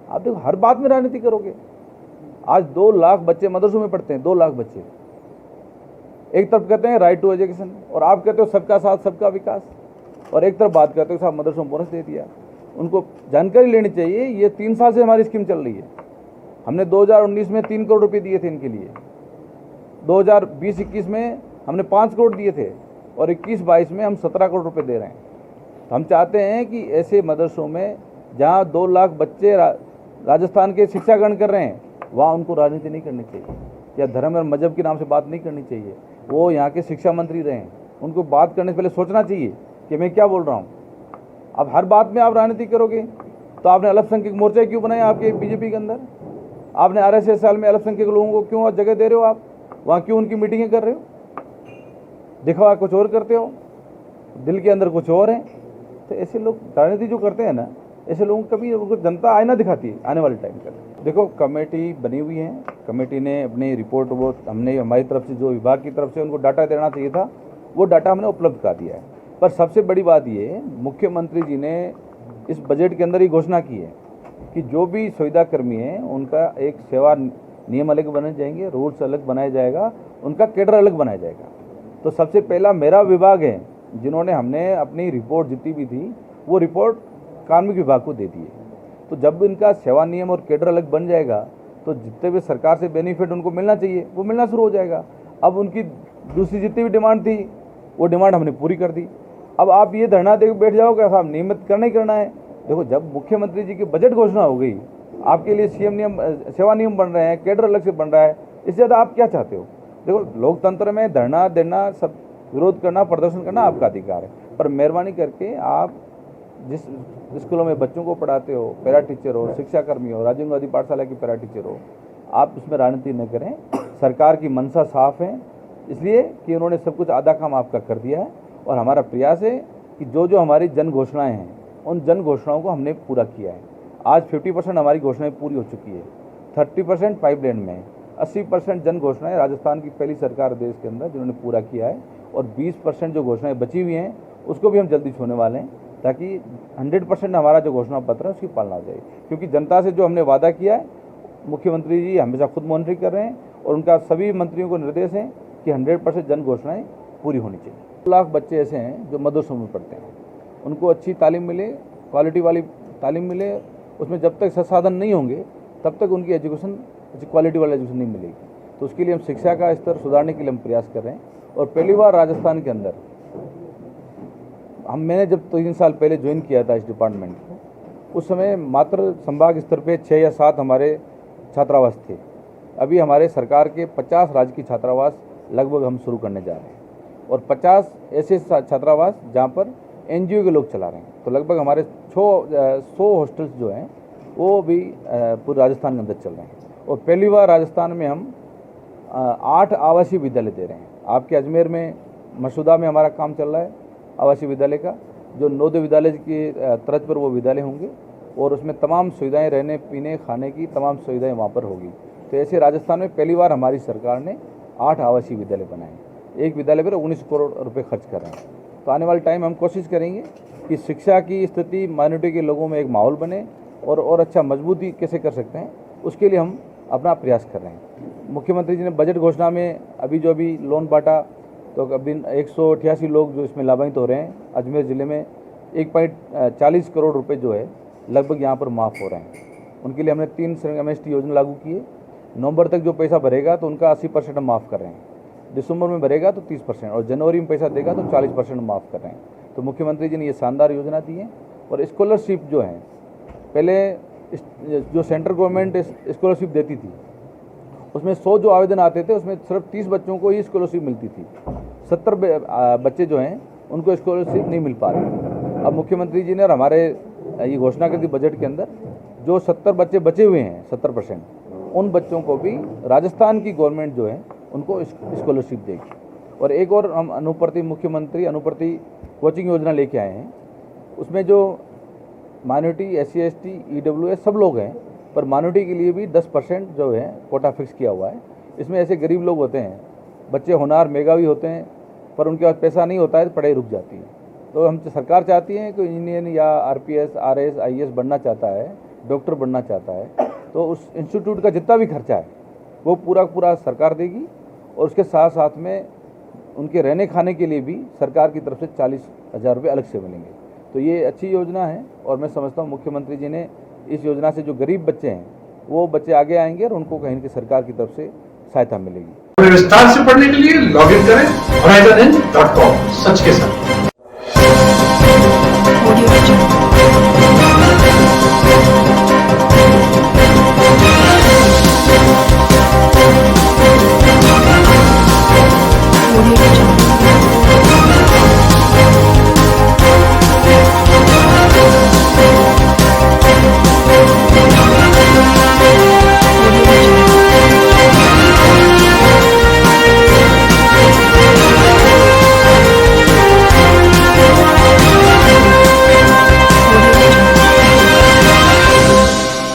आप देखो, हर बात में राजनीति करोगे। आज 2 लाख बच्चे मदरसों में पढ़ते हैं, 2 लाख बच्चे। एक तरफ कहते हैं राइट टू एजुकेशन और आप कहते हो सबका साथ सबका विकास, और एक तरफ बात करते हो साहब मदरसों में बोनस दे दिया। उनको जानकारी लेनी चाहिए, ये 3 साल से हमारी स्कीम चल रही है। हमने 2019 में 3 करोड़ रुपए दिए थे इनके लिए, 2020-21 में हमने 5 करोड़ दिए थे और 21-22 में हम 17 करोड़ रुपए दे रहे हैं। तो हम चाहते हैं कि ऐसे मदरसों में जहाँ 2 लाख बच्चे राजस्थान के शिक्षा ग्रहण कर रहे हैं, वहाँ उनको राजनीति नहीं करनी चाहिए या धर्म और मजहब के नाम से बात नहीं करनी चाहिए। वो यहाँ के शिक्षा मंत्री रहें, उनको बात करने से पहले सोचना चाहिए कि मैं क्या बोल रहा हूँ। अब हर बात में आप राजनीति करोगे तो आपने अल्पसंख्यक मोर्चा क्यों बनाया आपके बीजेपी के अंदर? आपने RSS साल में अल्पसंख्यक लोगों को क्यों जगह दे रहे हो? आप वहाँ क्यों उनकी मीटिंगें कर रहे हो? दिखावा कुछ और करते हो, दिल के अंदर कुछ और है। तो ऐसे लोग राजनीति जो करते हैं ना, ऐसे लोगों को कभी उनको जनता आईना दिखाती है आने वाले टाइम पर। देखो कमेटी बनी हुई है, कमेटी ने अपनी रिपोर्ट वो हमने हमारी तरफ से जो विभाग की तरफ से उनको डाटा देना चाहिए था वो डाटा हमने उपलब्ध करा दिया है। पर सबसे बड़ी बात ये मुख्यमंत्री जी ने इस बजट के अंदर ही घोषणा की है कि जो भी सुविधा कर्मी हैं उनका एक सेवा नियम अलग बनाए जाएंगे, रूल्स अलग बनाया जाएगा, उनका कैडर अलग बनाया जाएगा। तो सबसे पहला मेरा विभाग है जिन्होंने हमने अपनी रिपोर्ट जितनी भी थी वो रिपोर्ट कार्मिक विभाग को दे दी है। तो जब इनका सेवा नियम और कैडर अलग बन जाएगा तो जितने भी सरकार से बेनिफिट उनको मिलना चाहिए वो मिलना शुरू हो जाएगा। अब उनकी दूसरी जितनी भी डिमांड थी वो डिमांड हमने पूरी कर दी। अब आप ये धरना दे बैठ जाओगे साहब नियमित करना ही करना है। देखो जब मुख्यमंत्री जी की बजट घोषणा हो गई, आपके लिए सीएम नियम सेवा नियम बन रहे हैं, कैडर अलग से बन रहा है, इससे ज़्यादा आप क्या चाहते हो? देखो लोकतंत्र में धरना देना, सब विरोध करना, प्रदर्शन करना आपका अधिकार है, पर मेहरबानी करके आप जिस स्कूलों में बच्चों को पढ़ाते हो, पैरा टीचर हो, शिक्षाकर्मी हो, राजीव गांधी पाठशाला की पैरा टीचर हो, आप उसमें राजनीति न करें। सरकार की मंशा साफ है इसलिए कि उन्होंने सब कुछ आधा काम आपका कर दिया है और हमारा प्रयास है कि जो जो हमारी जन घोषणाएँ हैं उन जन घोषणाओं को हमने पूरा किया है। आज 50% हमारी घोषणाएं पूरी हो चुकी है, 30% पाइपलाइन में है, 80% जन घोषणाएं राजस्थान की पहली सरकार देश के अंदर जिन्होंने पूरा किया है, और 20% जो घोषणाएं बची हुई हैं उसको भी हम जल्दी छूने वाले हैं ताकि 100% हमारा जो घोषणा पत्र है उसकी पालना हो जाए। क्योंकि जनता से जो हमने वादा किया है मुख्यमंत्री जी हमेशा खुद मॉनिटरिंग कर रहे हैं और उनका सभी मंत्रियों को निर्देश है कि 100% जन घोषणाएँ पूरी होनी चाहिए। 2 लाख बच्चे ऐसे हैं जो मदरसों में पढ़ते हैं, उनको अच्छी तालीम मिले, क्वालिटी वाली तालीम मिले। उसमें जब तक संसाधन नहीं होंगे तब तक उनकी एजुकेशन अच्छी क्वालिटी वाली एजुकेशन नहीं मिलेगी। तो उसके लिए हम शिक्षा का स्तर सुधारने के लिए हम प्रयास कर रहे हैं। और पहली बार राजस्थान के अंदर मैंने जब 3 साल पहले ज्वाइन किया था इस डिपार्टमेंट को, उस समय मात्र संभाग स्तर पे 6 या 7 हमारे छात्रावास थे। अभी हमारे सरकार के 50 राजकीय छात्रावास लगभग हम शुरू करने जा रहे हैं और 50 ऐसे छात्रावास जहाँ पर NGO के लोग चला रहे हैं। तो लगभग हमारे 100 हॉस्टल्स जो हैं वो भी पूरे राजस्थान के अंदर चल रहे हैं। और पहली बार राजस्थान में हम 8 आवासीय विद्यालय दे रहे हैं। आपके अजमेर में मसूदा में हमारा काम चल रहा है आवासीय विद्यालय का, जो नवोदय विद्यालय की तर्ज पर वो विद्यालय होंगे और उसमें तमाम सुविधाएं रहने पीने खाने की तमाम सुविधाएं वहाँ पर होगी। तो ऐसे राजस्थान में पहली बार हमारी सरकार ने 8 आवासीय विद्यालय बनाए। एक विद्यालय पर 19 करोड़ रुपये खर्च कर रहे हैं। तो आने वाले टाइम हम कोशिश करेंगे कि शिक्षा की स्थिति माइनॉरिटी के लोगों में एक माहौल बने और अच्छा मजबूती कैसे कर सकते हैं उसके लिए हम अपना प्रयास कर रहे हैं। मुख्यमंत्री जी ने बजट घोषणा में अभी लोन बांटा तो अभी 188 लोग जो इसमें लाभान्वित हो रहे हैं। अजमेर ज़िले में 1.40 करोड़ रुपए जो है लगभग यहाँ पर माफ़ हो रहे हैं। उनके लिए हमने 3 MST योजना लागू की है। नवंबर तक जो पैसा भरेगा तो उनका 80% हम माफ़ कर रहे हैं, दिसंबर में भरेगा तो 30% और जनवरी में पैसा देगा तो 40% माफ़ कर रहे हैं। तो मुख्यमंत्री जी ने ये शानदार योजना दी है। और स्कॉलरशिप जो है पहले जो सेंट्रल गवर्नमेंट स्कॉलरशिप देती थी उसमें 100 जो आवेदन आते थे उसमें सिर्फ 30 बच्चों को ही स्कॉलरशिप मिलती थी। 70 बच्चे जो हैं उनको स्कॉलरशिप नहीं मिल पा रही। अब मुख्यमंत्री जी ने और हमारे ये घोषणा कर दी बजट के अंदर जो 70 बच्चे बचे हुए हैं 70%, उन बच्चों को भी राजस्थान की गवर्नमेंट जो है उनको स्कॉलरशिप देगी। और एक और हम मुख्यमंत्री अनुप्रति कोचिंग योजना लेके आए हैं। उसमें जो माइनॉरिटी SC ST EWS सब लोग हैं, पर माइनॉरिटी के लिए भी 10% जो है कोटा फिक्स किया हुआ है। इसमें ऐसे गरीब लोग होते हैं, बच्चे होनहार मेधावी होते हैं, पर उनके पास पैसा नहीं होता है तो पढ़ाई रुक जाती है। तो हम सरकार चाहती है कि इंजीनियर या RPS RS IAS बनना चाहता है, डॉक्टर बनना चाहता है, तो उस इंस्टीट्यूट का जितना भी खर्चा है वो पूरा सरकार देगी, और उसके साथ साथ में उनके रहने खाने के लिए भी सरकार की तरफ से 40,000 रुपये अलग से मिलेंगे। तो ये अच्छी योजना है, और मैं समझता हूँ मुख्यमंत्री जी ने इस योजना से जो गरीब बच्चे हैं वो बच्चे आगे आएंगे और उनको कहीं न कहीं सरकार की तरफ से सहायता मिलेगी। विस्तार से पढ़ने के लिए लॉग इन करें horizonn.com, सच के साथ।